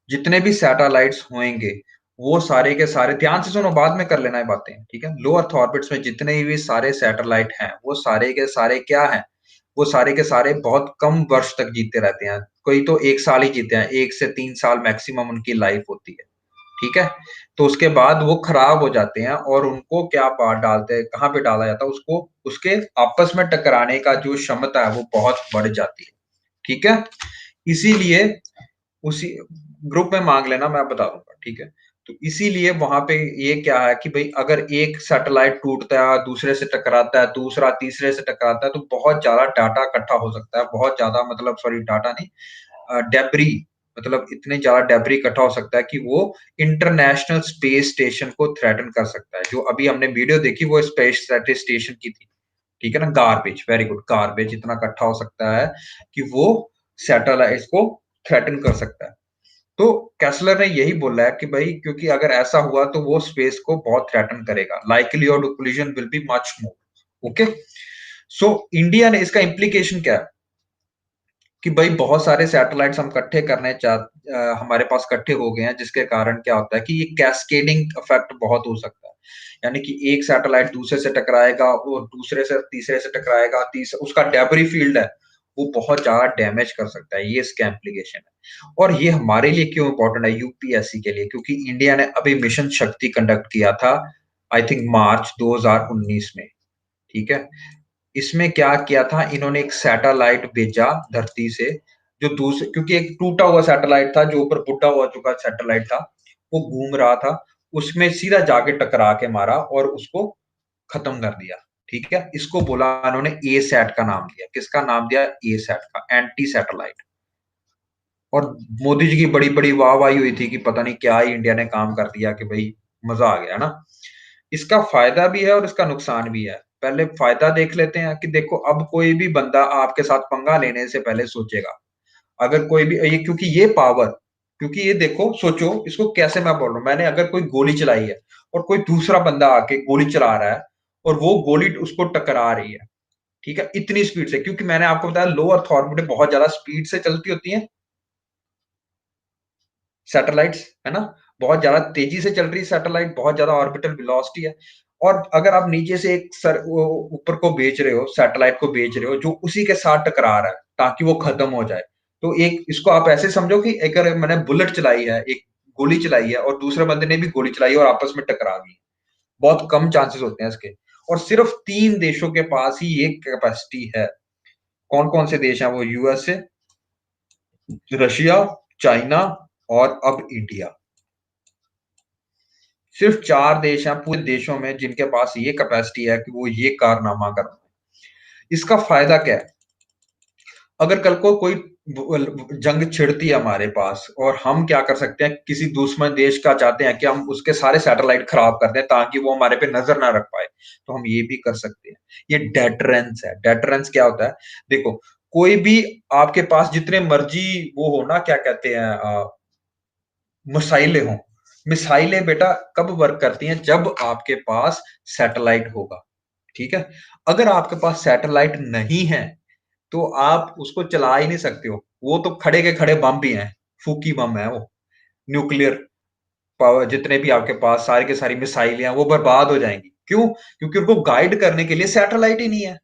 जितने भी सैटेलाइट्स होंगे वो सारे के सारे, ध्यान से सुनो, बाद में कर लेना है बातें, ठीक है। लो अर्थ ऑर्बिट्स में जितने भी सारे सैटेलाइट हैं वो सारे के सारे क्या हैं? वो सारे के सारे बहुत कम वर्ष तक जीते रहते हैं। कोई तो 1 साल ही जीते हैं, 1 से 3 साल मैक्सिमम उनकी लाइफ होती है। ठीक है। तो उसके बाद वो खराब हो जाते हैं और उनको क्या बात डालते हैं, कहाँ पे डाला जाता है उसको? उसके आपस में टकराने का जो क्षमता है वो बहुत बढ़ जाती है। ठीक है। इसीलिए उसी ग्रुप में मांग लेना, मैं बता दूंगा। ठीक है। तो इसीलिए वहां पे ये क्या है कि भाई अगर एक सैटेलाइट टूटता है, दूसरे से टकराता है, दूसरा तीसरे से टकराता है, तो बहुत ज्यादा डाटा इकट्ठा हो सकता है। बहुत ज्यादा मतलब, सॉरी, डाटा नहीं, डेब्री, मतलब इतने ज्यादा डेब्री इकट्ठा हो सकता है कि वो इंटरनेशनल स्पेस स्टेशन को थ्रेटन कर सकता है। जो अभी हमने वीडियो देखी वो स्पेस स्टेशन की थी। ठीक है ना। गार्बेज, वेरी गुड, गार्बेज इतना इकट्ठा हो सकता है कि वो सैटेलाइट को थ्रेटन कर सकता है। तो कैसलर ने यही बोला है कि भाई क्योंकि अगर ऐसा हुआ तो वो स्पेस को बहुत थ्रेटन करेगा, likelihood of collision will be much more. Okay. So India ने, इसका इंप्लीकेशन क्या है कि भाई बहुत सारे सैटेलाइट्स हम इकट्ठे हमारे पास इकट्ठे हो गए हैं, जिसके कारण क्या होता है कि ये कैस्केडिंग इफेक्ट बहुत हो सकता है। यानी कि एक सैटेलाइट दूसरे से टकराएगा और दूसरे से तीसरे से टकराएगा, उसका डेब्री फील्ड है वो बहुत ज्यादा डैमेज कर सकता है। ये इसका एप्लीकेशन है। और ये हमारे लिए क्यों इंपॉर्टेंट है? यूपीएससी के लिए, क्योंकि इंडिया ने अभी मिशन शक्ति कंडक्ट किया था, आई थिंक मार्च 2019 में। ठीक है। इसमें क्या किया था इन्होंने? एक सैटेलाइट भेजा धरती से, जो दूसरे, क्योंकि एक टूटा हुआ सैटेलाइट था जो ऊपर बुढ़ा हो चुका सैटेलाइट था, वो घूम रहा था, उसमें सीधा जाके टकरा के मारा और उसको खत्म कर दिया। ठीक है। इसको बोला इन्होंने ए सैट का नाम दिया। किसका नाम दिया? ए सैट का, एंटी सैटेलाइट। और मोदी जी की बड़ी बड़ी वाहवाही हुई थी कि पता नहीं क्या ही इंडिया ने काम कर दिया, कि भाई मजा आ गया ना। इसका फायदा भी है और इसका नुकसान भी है। पहले फायदा देख लेते हैं कि देखो, अब कोई भी बंदा आपके साथ पंगा लेने से पहले सोचेगा। अगर कोई भी ये, क्योंकि ये पावर, क्योंकि ये देखो, सोचो इसको कैसे मैं बोल रहा हूं। मैंने अगर कोई गोली चलाई है और कोई दूसरा बंदा आके गोली चला रहा है और वो गोली उसको टकरा रही है, ठीक है, इतनी स्पीड से, क्योंकि मैंने आपको बताया लो अर्थ ऑर्बिट बहुत ज्यादा स्पीड से चलती होती है सैटेलाइट्स, है ना। बहुत ज्यादा तेजी से चल रही सैटेलाइट, बहुत ज्यादा ऑर्बिटल वेलोसिटी है। और अगर आप नीचे से एक ऊपर को भेज रहे हो, सैटेलाइट को भेज रहे हो जो उसी के साथ टकरा रहा है ताकि वो खत्म हो जाए, तो एक इसको आप ऐसे समझो कि अगर मैंने बुलेट चलाई है, एक गोली चलाई है और दूसरे बंदे ने भी गोली चलाई है और आपस में टकरा गई, बहुत कम चांसेस होते हैं इसके, और सिर्फ 3 देशों के पास ही ये कैपेसिटी है। कौन-कौन से देश हैं वो? यूएसए, रशिया, चाइना और अब इंडिया। सिर्फ 4 देश हैं पूरे देशों में जिनके पास ये कैपेसिटी है कि वो ये कारनामा कर पाएं। इसका फायदा क्या है? अगर कल को कोई जंग छिड़ती है हमारे पास और हम क्या कर सकते हैं, किसी दुश्मन देश का चाहते हैं कि हम उसके सारे सैटेलाइट खराब कर दें ताकि वो हमारे पे नजर ना रख पाए, तो हम ये भी कर सकते हैं। ये डेटरेंस है। डेटरेंस क्या होता है? देखो, कोई भी आपके पास जितने मर्जी वो हो ना, क्या कहते हैं, मिसाइलें हों, मिसाइलें बेटा कब वर्क करती हैं? जब आपके पास सैटेलाइट होगा, ठीक है? अगर आपके पास सैटेलाइट नहीं है तो आप उसको चला ही नहीं सकते हो। वो तो खड़े के खड़े बम भी हैं, फूकी बम है वो। न्यूक्लियर पावर जितने भी आपके पास सारी की सारी मिसाइलें हैं वो बर्बाद हो जाएंगी। क्यों? क्योंकि उनको गाइड करने के लिए सैटेलाइट ही नहीं है।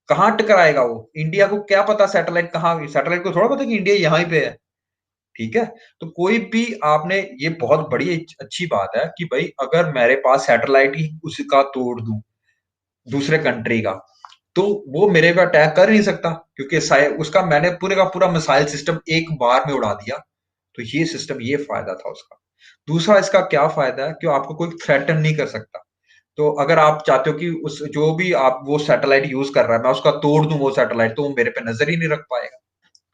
कहां टकराएगा वो? इंडिया को क्या पता सैटेलाइट कहां? सैटेलाइट को थोड़ा पता कि इंडिया यहां ही पे है। ठीक है? तो कोई भी आपने, ये बहुत बड़ी अच्छी बात है कि भाई अगर मेरे पास सैटेलाइट ही उसका तोड़ दूं दूसरे कंट्री का, तो वो मेरे पे अटैक कर ही नहीं सकता, क्योंकि उसका मैंने पूरे का पूरा मिसाइल सिस्टम एक बार में उड़ा दिया। तो ये सिस्टम, ये फायदा था उसका। दूसरा इसका क्या फायदा है कि आपको कोई थ्रेटन नहीं कर सकता। तो अगर आप चाहते हो कि उस जो भी आप वो सैटेलाइट यूज कर रहा है मैं उसका तोड़ दूं वो सैटेलाइट, तो वो मेरे पे नजर ही नहीं रख पाएगा।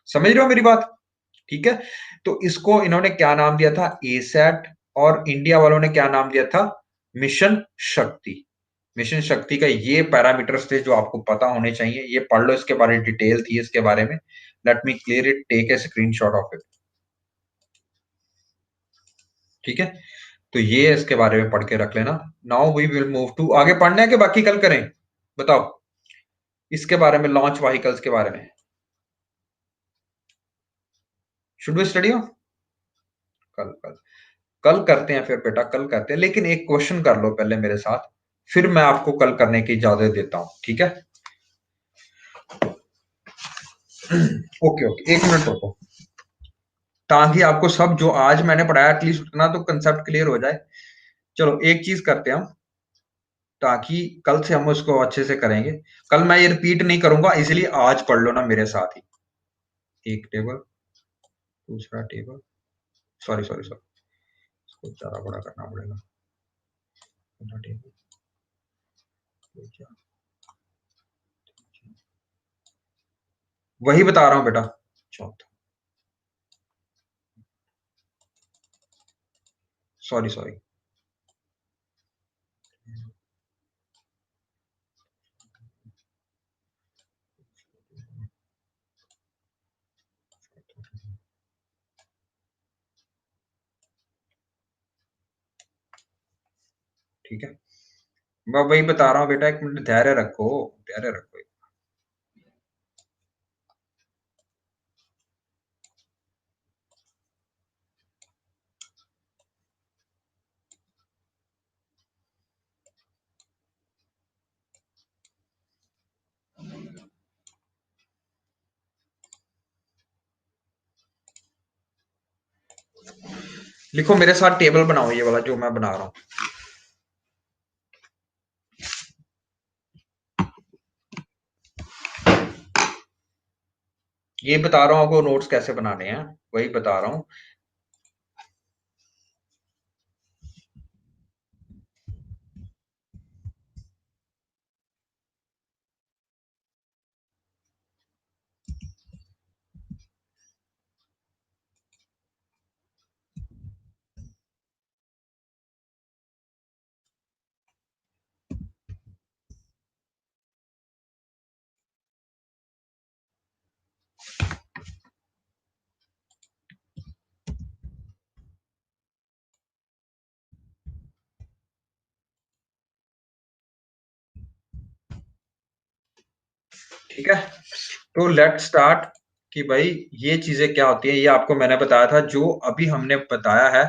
समझ रहे हो मेरी बात? ठीक है? तो इसको इन्होंने क्या नाम दिया था? एसैट। और इंडिया वालों ने क्या नाम दिया था? मिशन शक्ति। मिशन शक्ति का ये पैरामीटर्स थे जो आपको पता होने चाहिए। ये पढ़ लो, इसके बारे में डिटेल थी इसके बारे में। Let me clear it, take a screenshot of it. ठीक है? तो ये इसके बारे में पढ़ के रख लेना। Now we will move to, आगे पढ़ना है कि बाकी कल करें? बताओ इसके बारे में, लॉन्च व्हीकल्स के बारे में। Should we study? कल कल कल करते हैं फिर बेटा, कल करते हैं, लेकिन एक क्वेश्चन कर लो पहले मेरे साथ, फिर मैं आपको कल करने की इजाजत देता हूं। ठीक है? ओके ओके, एक मिनट रुको, ताकि आपको सब जो आज मैंने पढ़ाया एटलीस्ट उतना तो कंसेप्ट क्लियर हो जाए। चलो एक चीज करते हैं हम, ताकि कल से हम उसको अच्छे से करेंगे। कल मैं ये रिपीट नहीं करूंगा, इसलिए आज पढ़ लो ना मेरे साथ ही। एक टेबल, दूसरा टेबल, सॉरी सॉरी सॉरी, इसको ज्यादा बड़ा करना पड़ेगा। टेबल, वही बता रहा हूं बेटा। चौथा, सॉरी सॉरी, ठीक है? मैं वही बता रहा हूँ बेटा, एक मिनट धैर्य रखो, धैर्य रखो। लिखो मेरे साथ, टेबल बनाओ ये वाला जो मैं बना रहा हूं। ये बता रहा हूं आपको नोट्स कैसे बनाने हैं, वही बता रहा हूं। ठीक है? तो लेट स्टार्ट कि भाई ये चीजें क्या होती है, ये आपको मैंने बताया था, जो अभी हमने बताया है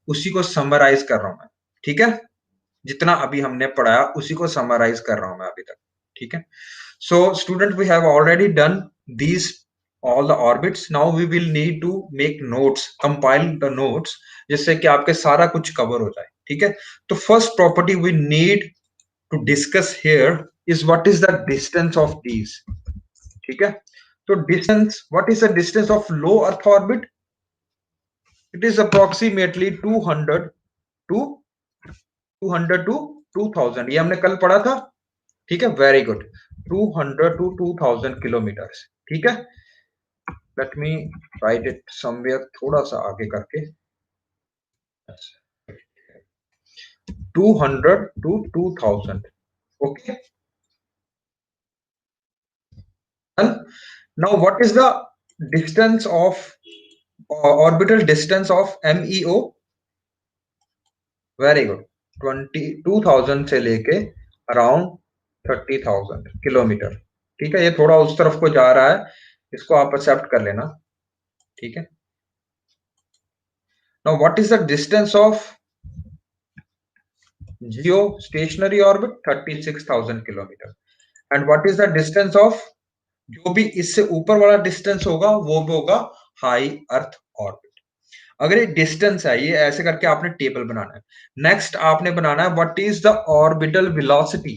उसी को समराइज कर रहा हूं मैं। ठीक है? जितना अभी हमने पढ़ाया उसी को समराइज कर रहा हूं मैं अभी तक। ठीक है? So student, we have already done these all the orbits. Now we will need to make notes, compile the notes, जिससे कि आपके सारा कुछ कवर हो जाए. ठीक है, तो first property we need to discuss here is what is the distance of these. ठीक है, तो distance, what is the distance of low earth orbit? It is approximately 200 to 2000. ये हमने कल पढ़ा था. ठीक है, वेरी गुड. 200 to 2000 kilometre. ठीक है, let me right it somewhere, थोड़ा सा आगे करके. 200 to 2000. Okay. Now what is the distance of orbital distance of MEO? Very good. 2000 से लेके अराउंड 30,000 किलोमीटर. ठीक है, ये थोड़ा उस तरफ को जा रहा है, इसको आप एक्सेप्ट कर लेना. ठीक है. Now what is the distance of geostationary orbit? 36,000 kilometre. And what is the distance of, जो भी इससे ऊपर वाला डिस्टेंस होगा वो भी होगा हाई अर्थ ऑर्बिट. अगर ये डिस्टेंस है, ये ऐसे करके आपने टेबल बनाना है. नेक्स्ट आपने बनाना है what is the orbital velocity.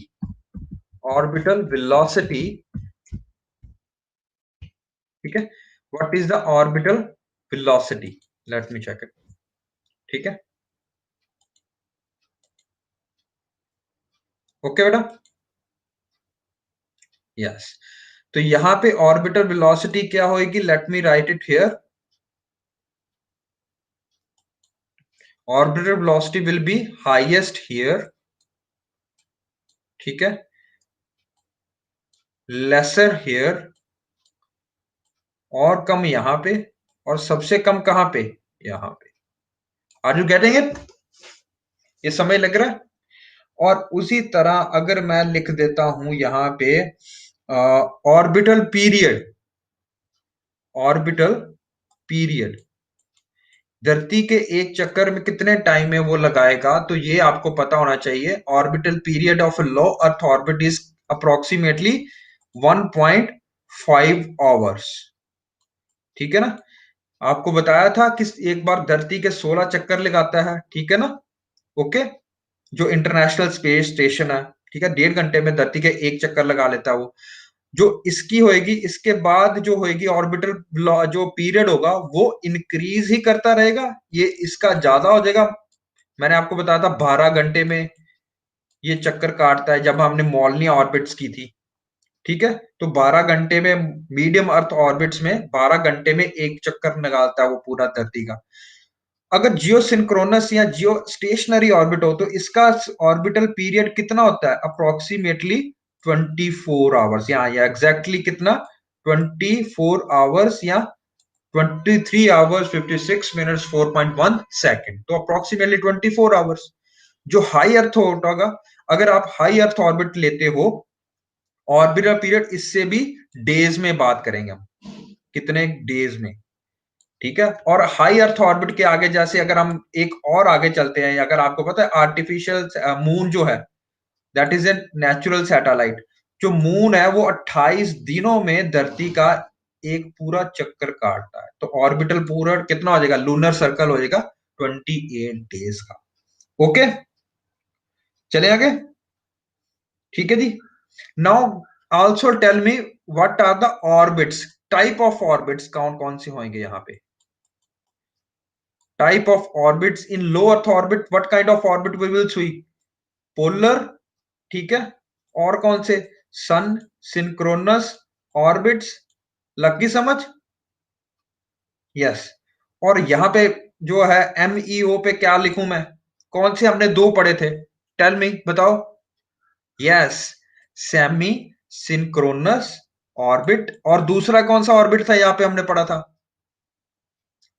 Orbital velocity. ठीक है, what is the orbital velocity? Let me check it. ठीक है, ओके बेटा. यस, तो यहां पे ऑर्बिटल वेलोसिटी क्या होगी? Let me right it here. Orbital velocity will be highest here. ठीक है, लेसर हियर, और कम यहां पे, और सबसे कम कहां पे? यहां पे. Are you getting it? ये समय लग रहा है? और उसी तरह अगर मैं लिख देता हूं यहां पे ऑर्बिटल पीरियड. ऑर्बिटल पीरियड, धरती के एक चक्कर में कितने टाइम में वो लगाएगा, तो ये आपको पता होना चाहिए. Orbital period of low earth orbit is approximately 1.5 hours. ठीक है ना, आपको बताया था कि एक बार धरती के 16 चक्कर लगाता है. ठीक है ना, ओके. जो इंटरनेशनल स्पेस स्टेशन है, ठीक है, 1.5 घंटे में धरती के एक चक्कर लगा लेता है वो. जो इसकी होएगी, इसके बाद जो होएगी ऑर्बिटल जो पीरियड होगा वो इंक्रीज ही करता रहेगा. ये इसका ज्यादा हो जाएगा. मैंने आपको बताया था 12 घंटे में ये चक्कर काटता है जब हमने मॉलनी ऑर्बिट्स की थी. ठीक है, तो 12 घंटे में, मीडियम अर्थ ऑर्बिट्स में 12 घंटे में एक चक्कर निकालता है वो पूरा धरती का. अगर जियो सिंक्रोनस या जियो स्टेशनरी ऑर्बिट हो तो इसका ऑर्बिटल पीरियड कितना होता है? Approximately 24 hours. या एग्जैक्टली कितना? 24 आवर्स या 23 आवर्स 56 मिनट्स 4.1 सेकेंड. तो अप्रोक्सीमेटली 24 आवर्स. जो हाई अर्थ होगा, अगर आप हाई अर्थ ऑर्बिट लेते हो, ऑर्बिटल पीरियड इससे भी डेज में बात करेंगे हम, कितने डेज में. ठीक है, और हाई अर्थ ऑर्बिट के आगे जैसे अगर हम एक और आगे चलते हैं, अगर आपको पता है आर्टिफिशियल मून जो है, that is a natural satellite. जो मून है वो 28 दिनों में धरती का एक पूरा चक्कर काटता है. तो ऑर्बिटल पूरा कितना हो जाएगा? लूनर सर्कल हो जाएगा 28 डेज का. ओके, चले आगे. ठीक है जी. Now also tell me what are the orbits, type of orbits कौन कौन से होंगे यहाँ पे? Type of orbits in low earth orbit, what kind of orbit we will see? Polar. ठीक है, और कौन से? सन सिंक्रोनस ऑर्बिट्स. लग गई समझ? यस. और यहां पे जो है MEO पे क्या लिखूं मैं? कौन से हमने दो पढ़े थे? टेल मी, बताओ. Yes, semi synchronous orbit. और दूसरा कौन सा ऑर्बिट था यहां पे हमने पढ़ा था?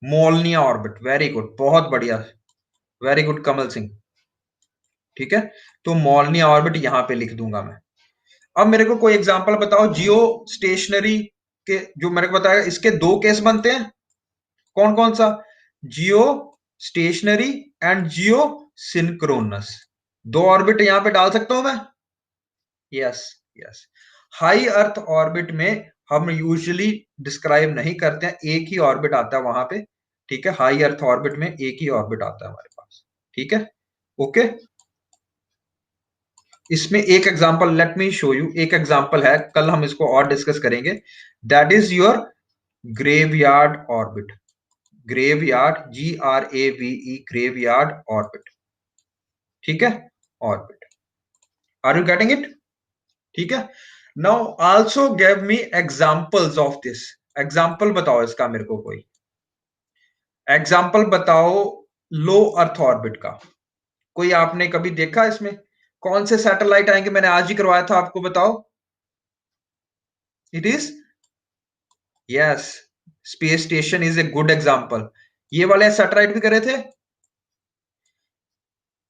Molniya orbit. वेरी गुड, बहुत बढ़िया, वेरी गुड कमल सिंह. ठीक है, तो मोलनिया ऑर्बिट यहां पे लिख दूंगा मैं. अब मेरे को कोई एग्जांपल बताओ जियो स्टेशनरी के, जो मेरे को बताया इसके दो केस बनते हैं. कौन कौन सा? जियो स्टेशनरी एंड जियो सिंक्रोनस. दो ऑर्बिट यहां पे डाल सकता हूं मैं. Yes yes. High earth orbit में हम यूजुअली डिस्क्राइब नहीं करते हैं, एक ही ऑर्बिट आता है वहां पे, ठीक है। हाई अर्थ ऑर्बिट में एक ही ऑर्बिट आता है हमारे पास, ठीक है, ओके। इसमें एक example, let me show you, एक एग्जांपल है, कल हम इसको और डिस्कस करेंगे। That is your graveyard orbit, graveyard, GRAVE, graveyard orbit, ठीक है, orbit. Are you getting it? ठीक है। Now also give me examples of this, example बताओ इसका मेरे को, कोई एग्जांपल बताओ लो अर्थ ऑर्बिट का। कोई आपने कभी देखा इसमें? कौन से सैटेलाइट आएंगे? मैंने आज ही करवाया था आपको, बताओ। It is, yes, space station is a good example. ये वाले सैटेलाइट भी करे थे,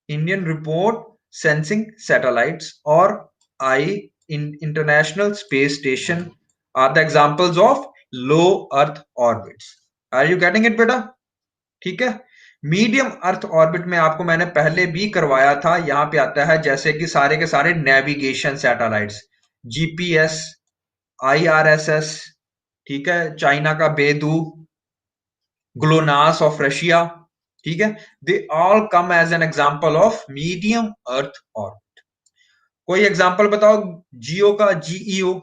इंडियन रिपोर्ट सेंसिंग सैटेलाइट्स और international space station are the examples of low earth orbits. Are you getting it बेटा? ठीक है। मीडियम अर्थ ऑर्बिट में आपको मैंने पहले भी करवाया था, यहां पे आता है जैसे कि सारे के सारे नेविगेशन सैटेलाइट्स, GPS, IRSS, ठीक है, चाइना का बेदू, ग्लोनास ऑफ रशिया, ठीक है, they all come as an example of medium earth orbit. कोई एग्जांपल बताओ जियो का, GEO,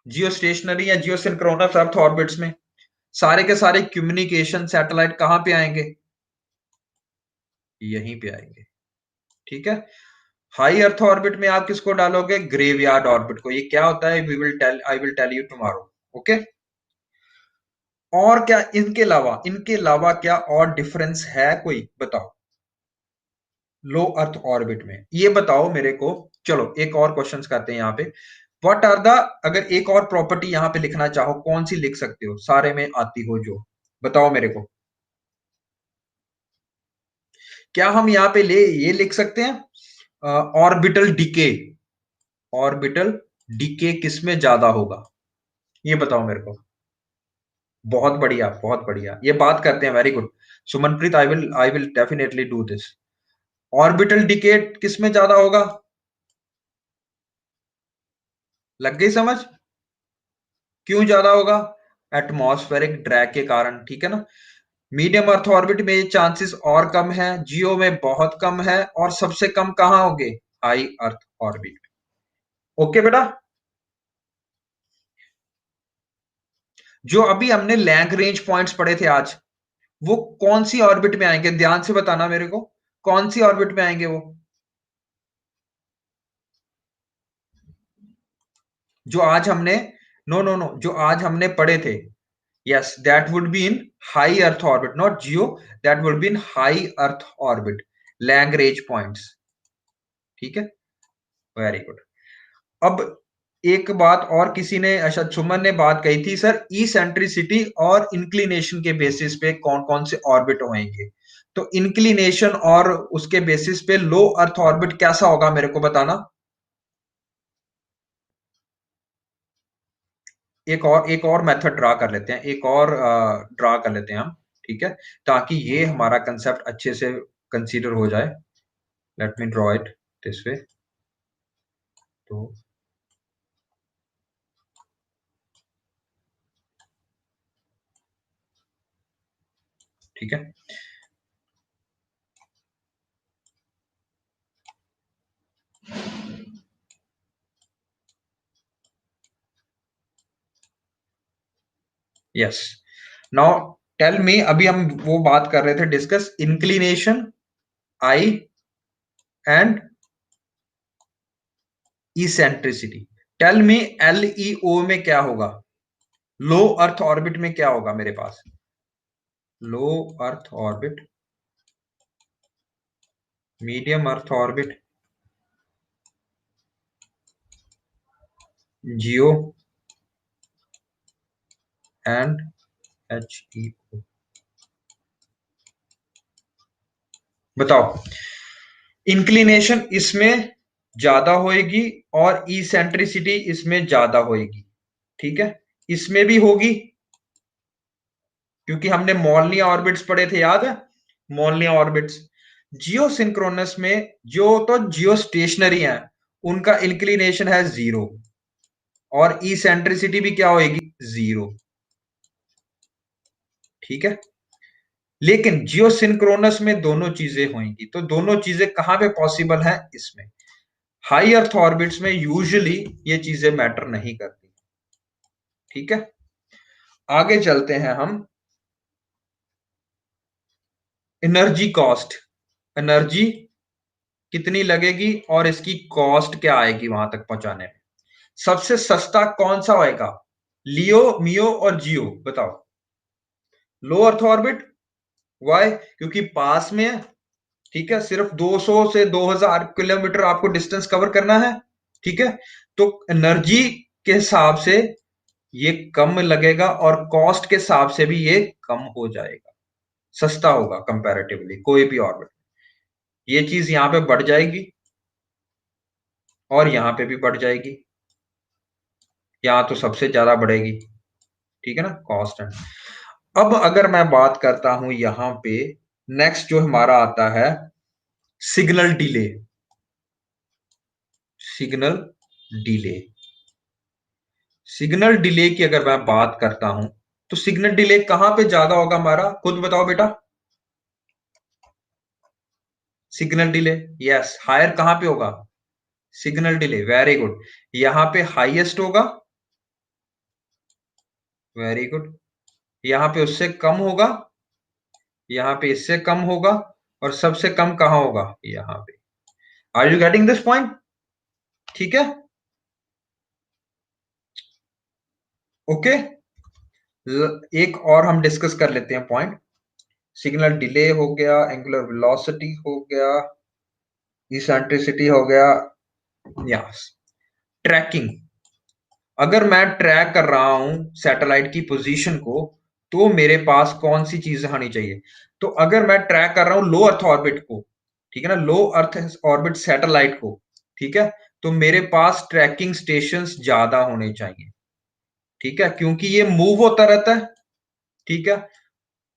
जियो स्टेशनरी या जियो सिंक्रोनस अर्थ ऑर्बिट्स में सारे के सारे कम्युनिकेशन सैटेलाइट कहां पे आएंगे? यहीं पे आएंगे, ठीक है। हाई अर्थ ऑर्बिट में आप किसको डालोगे? ग्रेवयार्ड ऑर्बिट को। ये क्या होता है? I will tell you tomorrow, okay. और क्या इनके अलावा क्या और डिफरेंस है कोई? बताओ लो अर्थ ऑर्बिट में, ये बताओ मेरे को। चलो एक और क्वेश्चंस करते हैं यहाँ पे। व्हाट आर द, अगर एक और प्रॉपर्टी यहां पे लिखना चाहो, कौन सी लिख सकते हो? सारे में आती हो जो, बताओ मेरे को। क्या हम यहां पे ये लिख सकते हैं ऑर्बिटल डिके, ऑर्बिटल डिके किसमें ज्यादा होगा? ये बताओ मेरे को। बहुत बढ़िया, बहुत बढ़िया, ये बात करते हैं, very good Sumanpreet. I will definitely do this. Orbital decay किसमें ज्यादा होगा? लग गई समझ? क्यों ज्यादा होगा? एटमॉस्फेरिक ड्रैग के कारण, ठीक है ना। मीडियम अर्थ ऑर्बिट में ये चांसेस और कम है, जियो में बहुत कम है, और सबसे कम कहां होंगे? High earth orbit. ओके बेटा। जो अभी हमने लैग्रेंज पॉइंट्स पढ़े थे आज, वो कौन सी ऑर्बिट में आएंगे? ध्यान से बताना मेरे को, कौन सी ऑर्बिट में आएंगे वो? जो आज हमने, नो नो नो, जो आज हमने पढ़े थे, yes, that would be in high earth orbit, not geo, that would be in high earth orbit, Lagrange points, ठीक है, वेरी गुड। अब एक बात और किसी ने, अच्छा सुमन ने बात कही थी, सर इसेंट्रिसिटी और इंक्लिनेशन के बेसिस पे कौन कौन से ऑर्बिट होंगे? तो इंक्लिनेशन और उसके बेसिस पे लो अर्थ ऑर्बिट कैसा होगा, मेरे को बताना। एक और मेथड ड्रा कर लेते हैं, एक और ड्रा कर लेते हैं हम, ठीक है, ताकि ये हमारा कंसेप्ट अच्छे से कंसीडर हो जाए। Let me draw it this way. तो ठीक है, यस। नाउ टेल मी, अभी हम वो बात कर रहे थे, discuss inclination I and eccentricity. Tell me LEO में क्या होगा? लो अर्थ ऑर्बिट में क्या होगा मेरे पास? Low earth orbit, medium earth orbit, GEO and HEO। बताओ, इंक्लिनेशन इसमें ज्यादा होएगी और इसेंट्रिसिटी इसमें ज्यादा होएगी, ठीक है, इसमें भी होगी, क्योंकि हमने मॉलनिया ऑर्बिट्स पढ़े थे, याद है मॉलनिया ऑर्बिट्स। जियो सिंक्रोनस में जो तो जियो स्टेशनरी है, उनका इंक्लिनेशन है 0, और इसेंट्रिसिटी भी क्या होगी, 0। ठीक है, लेकिन जियोसिंक्रोनस में दोनों चीजें होंगी। तो दोनों चीजें कहां पे पॉसिबल है, इसमें। हाई अर्थ ऑर्बिट्स में यूजुअली ये चीजें मैटर नहीं करती। ठीक है, आगे चलते हैं हम। एनर्जी कॉस्ट, एनर्जी कितनी लगेगी और इसकी कॉस्ट क्या आएगी वहां तक पहुंचाने में। सबसे सस्ता कौन सा होएगा, लियो, मियो और जियो, बताओ। लो अर्थ ऑर्बिट, वाई, क्योंकि पास में है। ठीक है, सिर्फ 200 से 2000 किलोमीटर आपको डिस्टेंस कवर करना है। ठीक है, तो एनर्जी के हिसाब से ये कम लगेगा और कॉस्ट के हिसाब से भी ये कम हो जाएगा, सस्ता होगा कंपैरेटिवली कोई भी ऑर्बिट। ये चीज यहां पे बढ़ जाएगी और यहां पे भी बढ़ जाएगी, यहां तो सबसे ज्यादा बढ़ेगी। ठीक है ना, कांस्टेंट। अब अगर मैं बात करता हूं यहां पे, नेक्स्ट जो हमारा आता है signal delay. Signal delay, signal delay की अगर मैं बात करता हूं तो सिग्नल डिले कहां पे ज्यादा होगा हमारा, खुद बताओ बेटा। सिग्नल डिले, यस, हायर कहां पे होगा, सिग्नल डिले, वेरी गुड। यहां पे हाईएस्ट होगा, वेरी गुड। यहां पे उससे कम होगा, यहां पे इससे कम होगा, और सबसे कम कहां होगा, यहां पे। Are you getting this point? ठीक है, ओके। एक और हम डिस्कस कर लेते हैं पॉइंट। सिग्नल डिले हो गया, एंगुलर वेलोसिटी हो गया, इसेंट्रिसिटी हो गया, यस। ट्रैकिंग, अगर मैं ट्रैक कर रहा हूं सैटेलाइट की पोजीशन को, तो मेरे पास कौन सी चीजें होनी चाहिए। तो अगर मैं ट्रैक कर रहा हूं लो अर्थ ऑर्बिट को, ठीक है ना, लो अर्थ ऑर्बिट सैटेलाइट को, ठीक है, तो मेरे पास ट्रैकिंग स्टेशंस ज्यादा होने चाहिए। ठीक है, क्योंकि ये मूव होता रहता है। ठीक है,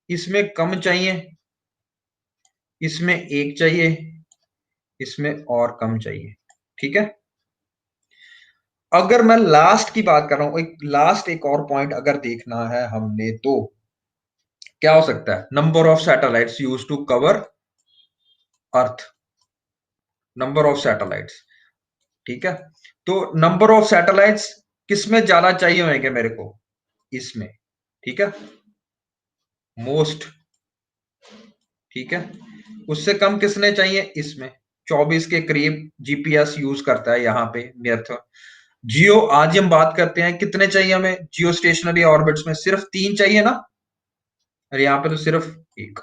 इसमें कम चाहिए, इसमें एक चाहिए, इसमें और कम चाहिए। ठीक है, अगर मैं लास्ट की बात कर रहा हूं, एक और पॉइंट अगर देखना है हमने, तो क्या हो सकता है, number of satellites use to cover earth, number of satellites. ठीक है, तो नंबर ऑफ सैटेलाइट्स किसमें ज्यादा चाहिए होंगे मेरे को, इसमें। ठीक है, मोस्ट। ठीक है, उससे कम किसने चाहिए, इसमें। 24 के करीब जीपीएस यूज करता है यहां पे अर्थ। जियो, आज हम बात करते हैं कितने चाहिए हमें, जियो स्टेशनरी ऑर्बिट्स में सिर्फ 3 चाहिए ना, और यहां पे तो सिर्फ 1।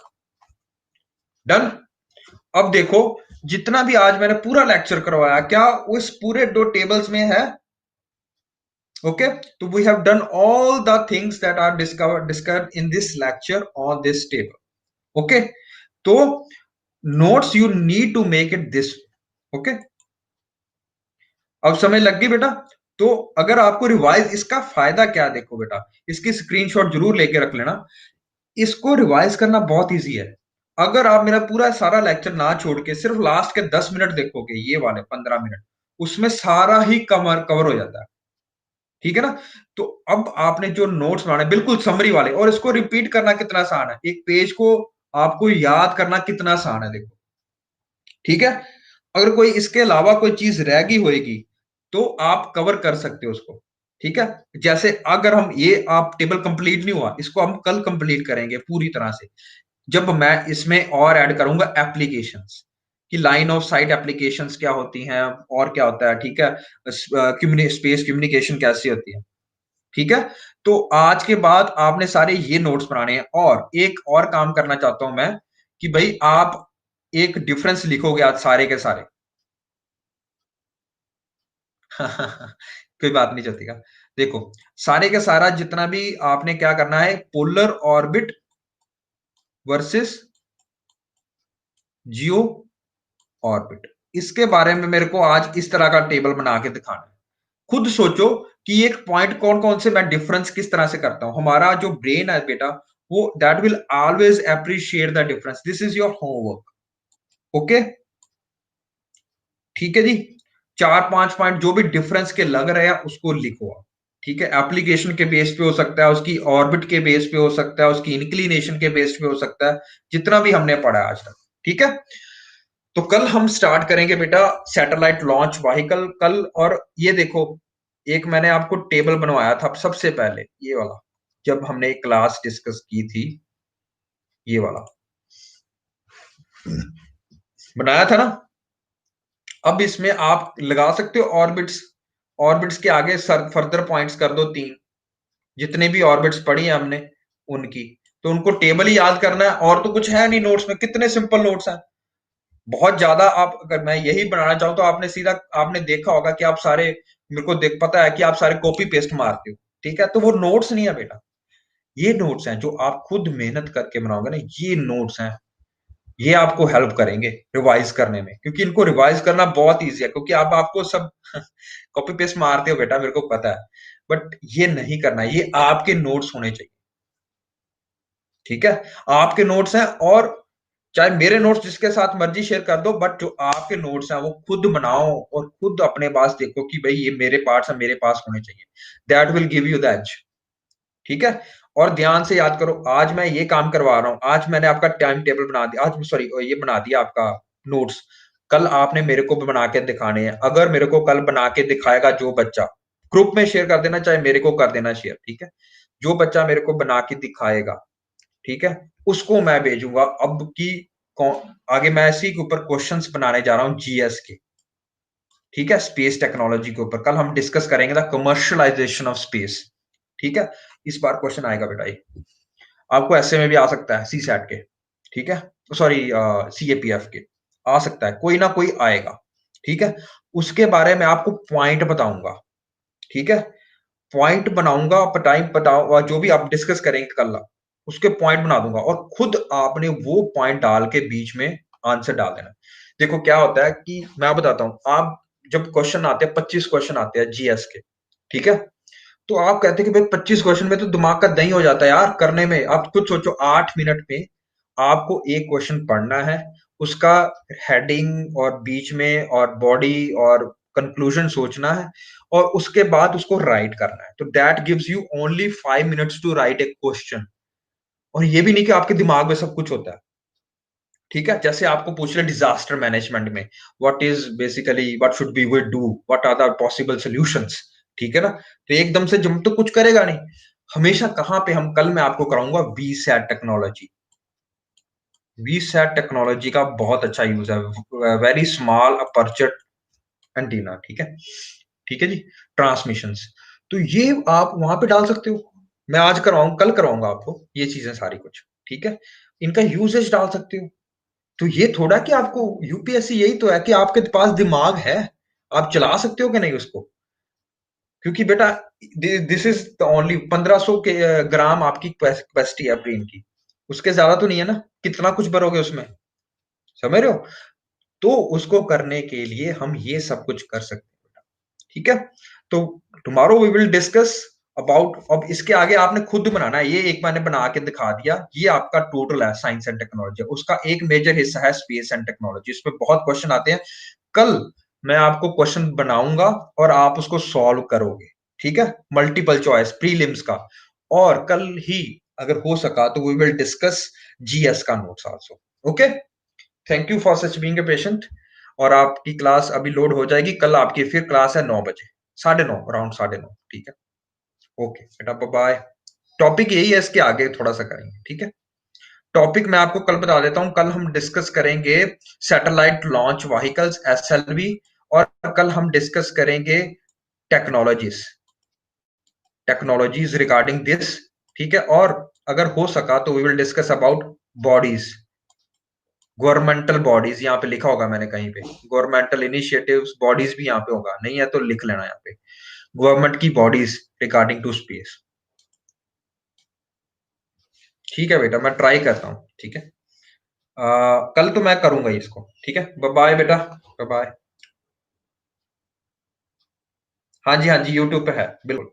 डन। अब देखो, जितना भी आज मैंने पूरा लेक्चर करवाया, क्या उस पूरे 2 टेबल्स में है। ओके, तो we have done all the things that are discussed in this lecture on this table. Okay, तो notes you need to make it this. Okay, अब समझ लग गई बेटा। तो अगर आपको रिवाइज, इसका फायदा क्या, देखो बेटा, इसकी स्क्रीनशॉट जरूर लेके रख लेना। इसको रिवाइज करना बहुत इजी है। अगर आप मेरा पूरा सारा लेक्चर ना छोड़ के सिर्फ लास्ट के 10 मिनट देखोगे, ये वाले 15 मिनट, उसमें सारा ही कवर हो जाता है। ठीक है ना, तो अब आपने जो नोट्स बनाने बिल्कुल समरी वाले, और इसको रिपीट करना कितना आसान है, एक पेज को आपको याद करना कितना आसान है, देखो। ठीक है, अगर कोई इसके अलावा कोई चीज रह गई होगी तो आप कवर कर सकते हो उसको। ठीक है, जैसे अगर हम ये, आप टेबल कंप्लीट नहीं हुआ, इसको हम कल कंप्लीट करेंगे पूरी तरह से, जब मैं इसमें और ऐड करूंगा एप्लीकेशंस, कि लाइन ऑफ साइट एप्लीकेशंस क्या होती हैं और क्या होता है। ठीक है, स्पेस कम्युनिकेशन कैसी होती है। ठीक है, तो आज के बाद आपने सारे ये नोट्स बनाने हैं, और एक और काम करना चाहता हूं मैं, कि भाई आप एक डिफरेंस लिखोगे आज सारे के सारे। कोई बात नहीं चलती का। देखो, सारे का सारा जितना भी आपने क्या करना है, पोलर ऑर्बिट वर्सेस जियो ऑर्बिट, इसके बारे में मेरे को आज इस तरह का टेबल बना के दिखाना है। खुद सोचो कि एक पॉइंट कौन कौन से मैं डिफरेंस किस तरह से करता हूं। हमारा जो ब्रेन है बेटा, वो that will always appreciate the difference. This is your homework. Okay, ठीक है जी, 4-5 पॉइंट जो भी डिफरेंस के लग रहे हैं उसको लिखो आप, ठीक है। एप्लीकेशन के बेस पे हो सकता है, उसकी ऑर्बिट के बेस पे हो सकता है, उसकी इंक्लिनेशन के बेस पे हो सकता है, जितना भी हमने पढ़ा आज तक, ठीक है। तो कल हम स्टार्ट करेंगे बेटा सैटेलाइट लॉन्च व्हीकल कल। और ये देखो, एक मैंने आपको टेबल बनवाया था सबसे पहले, ये वाला, जब हमने क्लास डिस्कस की थी, ये वाला बनाया था ना। अब इसमें आप लगा सकते हो ऑर्बिट्स, ऑर्बिट्स के आगे फर्दर पॉइंट्स कर दो 3, जितने भी ऑर्बिट्स पढ़ी है हमने उनकी, तो उनको टेबल ही याद करना है, और तो कुछ है नहीं नोट्स में। कितने सिंपल नोट्स हैं, बहुत ज्यादा। आप अगर मैं यही बनाना चाहूँ तो आपने सीधा, आपने देखा होगा कि आप सारे, मेरे को देख पता है कि आप सारे कॉपी पेस्ट मारते हो, ठीक है। तो वो नोट्स नहीं है बेटा, ये नोट्स हैं जो आप खुद मेहनत करके बनाओगे ना, ये नोट्स हैं, ये आपको हेल्प करेंगे रिवाइज करने में, क्योंकि इनको रिवाइज करना बहुत ईजी है, क्योंकि आप आपको सब कॉपी पेस्ट मारते हो बेटा, मेरे को पता है, बट ये नहीं करना, ये आपके नोट्स होने चाहिए, ठीक है। आपके नोट्स हैं, और चाहे मेरे नोट्स जिसके साथ मर्जी शेयर कर दो, बट जो आपके नोट्स हैं वो खुद बनाओ और खुद अपने पास देखो कि भाई ये मेरे पार्ट्स हैं, मेरे पास होने चाहिए। That will give you the edge, ठीक है। और ध्यान से याद करो, आज मैं ये काम करवा रहा हूं, आज मैंने आपका टाइम टेबल बना दिया, आज सॉरी ये बना दिया आपका नोट्स, कल आपने मेरे को बना के दिखाने हैं। अगर मेरे को कल बना के दिखाएगा जो बच्चा, ग्रुप में शेयर कर देना, चाहे मेरे को कर देना शेयर, ठीक है। जो बच्चा मेरे को बना के दिखाएगा, ठीक है, उसको मैं भेजूंगा। अब की आगे मैं इसी के ऊपर क्वेश्चंस बनाने जा रहा हूं जीएस के, ठीक है, स्पेस टेक्नोलॉजी के ऊपर। कल हम डिस्कस करेंगे द कमर्शियलाइजेशन ऑफ स्पेस, ठीक है। इस बार क्वेश्चन आएगा बेटा, ये आपको ऐसे में भी आ सकता है, सी सैट के, ठीक है, सॉरी सीएपीएफ के, आ सकता है, कोई ना कोई आएगा, ठीक है। उसके बारे में आपको पॉइंट बताऊंगा, ठीक है, पॉइंट बनाऊंगा, टाइम बताऊंगा, जो भी आप डिस्कस करेंगे कल, उसके पॉइंट बना दूंगा, और खुद आपने वो पॉइंट डाल के बीच में आंसर डाल देना। देखो क्या होता है कि मैं बताता हूं, आप जब क्वेश्चन आते हैं, 25 क्वेश्चन आते हैं जीएस के, ठीक है, तो आप कहते हैं कि भाई 25 क्वेश्चन में तो दिमाग का दही हो जाता है यार करने में। आप खुद सोचो, 8 मिनट में आपको एक क्वेश्चन पढ़ना है, उसका हेडिंग और बीच में और बॉडी और कंक्लूजन सोचना है, और उसके बाद उसको राइट करना है। तो that gives you only 5 minutes to write a question. और ये भी नहीं कि आपके दिमाग में सब कुछ होता है, ठीक है। जैसे आपको पूछ रहे डिजास्टर मैनेजमेंट में, what is basically, what should be we do, what are the possible solutions, ठीक है ना। तो एकदम से जम तो कुछ करेगा नहीं, हमेशा कहां पे हम, कल मैं आपको कराऊंगा VSAT technology. VSAT technology का बहुत अच्छा यूज है, वेरी स्मॉल अपर्चर एंटीना, ठीक है, ठीक है जी, ट्रांसमिशंस। तो ये आप वहां पे डाल सकते हो, मैं आज करवाऊं, कल करवाऊंगा आपको ये चीजें सारी कुछ, ठीक है। इनका यूजेज डाल सकते हो। तो ये थोड़ा कि आपको यूपीएससी, यही तो है कि आपके पास दिमाग है, आप चला सकते हो कि नहीं उसको। क्योंकि बेटा दिस इज द ओनली 1500 के ग्राम आपकी कैपेसिटी है ब्रेन की, उसके ज्यादा तो नहीं है ना, कितना कुछ भरोगे उसमें, समझ रहे हो। तो उसको करने के लिए हम ये सब कुछ कर सकते हैं, ठीक है। तो tomorrow we will discuss about, अब इसके आगे आपने खुद बनाना है। ये एक मैंने बना के दिखा दिया, ये आपका टोटल है साइंस एंड टेक्नोलॉजी, उसका एक मेजर हिस्सा है स्पेस एंड टेक्नोलॉजी। इसमें बहुत क्वेश्चन आते हैं, कल मैं आपको क्वेश्चन बनाऊंगा और आप उसको सॉल्व करोगे, ठीक है, मल्टीपल चॉइस प्रीलिम्स का। और कल ही अगर हो सका तो वी विल डिस्कस जीएस का notes also, okay. Thank you for such being a patient. और आपकी क्लास अभी लोड हो जाएगी, कल आपकी फिर क्लास है 9 बजे, 9:30, अराउंड 9:30, ठीक है। ओके बेटा, बाय। टॉपिक यही है, इसके आगे थोड़ा सा करेंगे, ठीक है। टॉपिक मैं आपको कल बता देता हूं, कल हम डिस्कस करेंगे सैटेलाइट लॉन्च व्हीकल्स एसएलवी, और कल हम डिस्कस करेंगे टेक्नोलॉजीज, टेक्नोलॉजीज रिगार्डिंग दिस, ठीक है। और अगर हो सका तो we will discuss about bodies, governmental bodies, यहाँ पे लिखा होगा मैंने कहीं पे, गवर्नमेंटल इनिशिएटिव्स बॉडीज भी यहाँ पे होगा, नहीं है तो लिख लेना यहाँ पे, गवर्नमेंट की बॉडीज रिगार्डिंग टू स्पेस, ठीक है बेटा, मैं ट्राई करता हूँ, ठीक है। कल तो मैं करूंगा इसको, ठीक है। बाय बेटा, बाय। हाँ जी हाँ जी, यूट्यूब पे है बिल्कुल।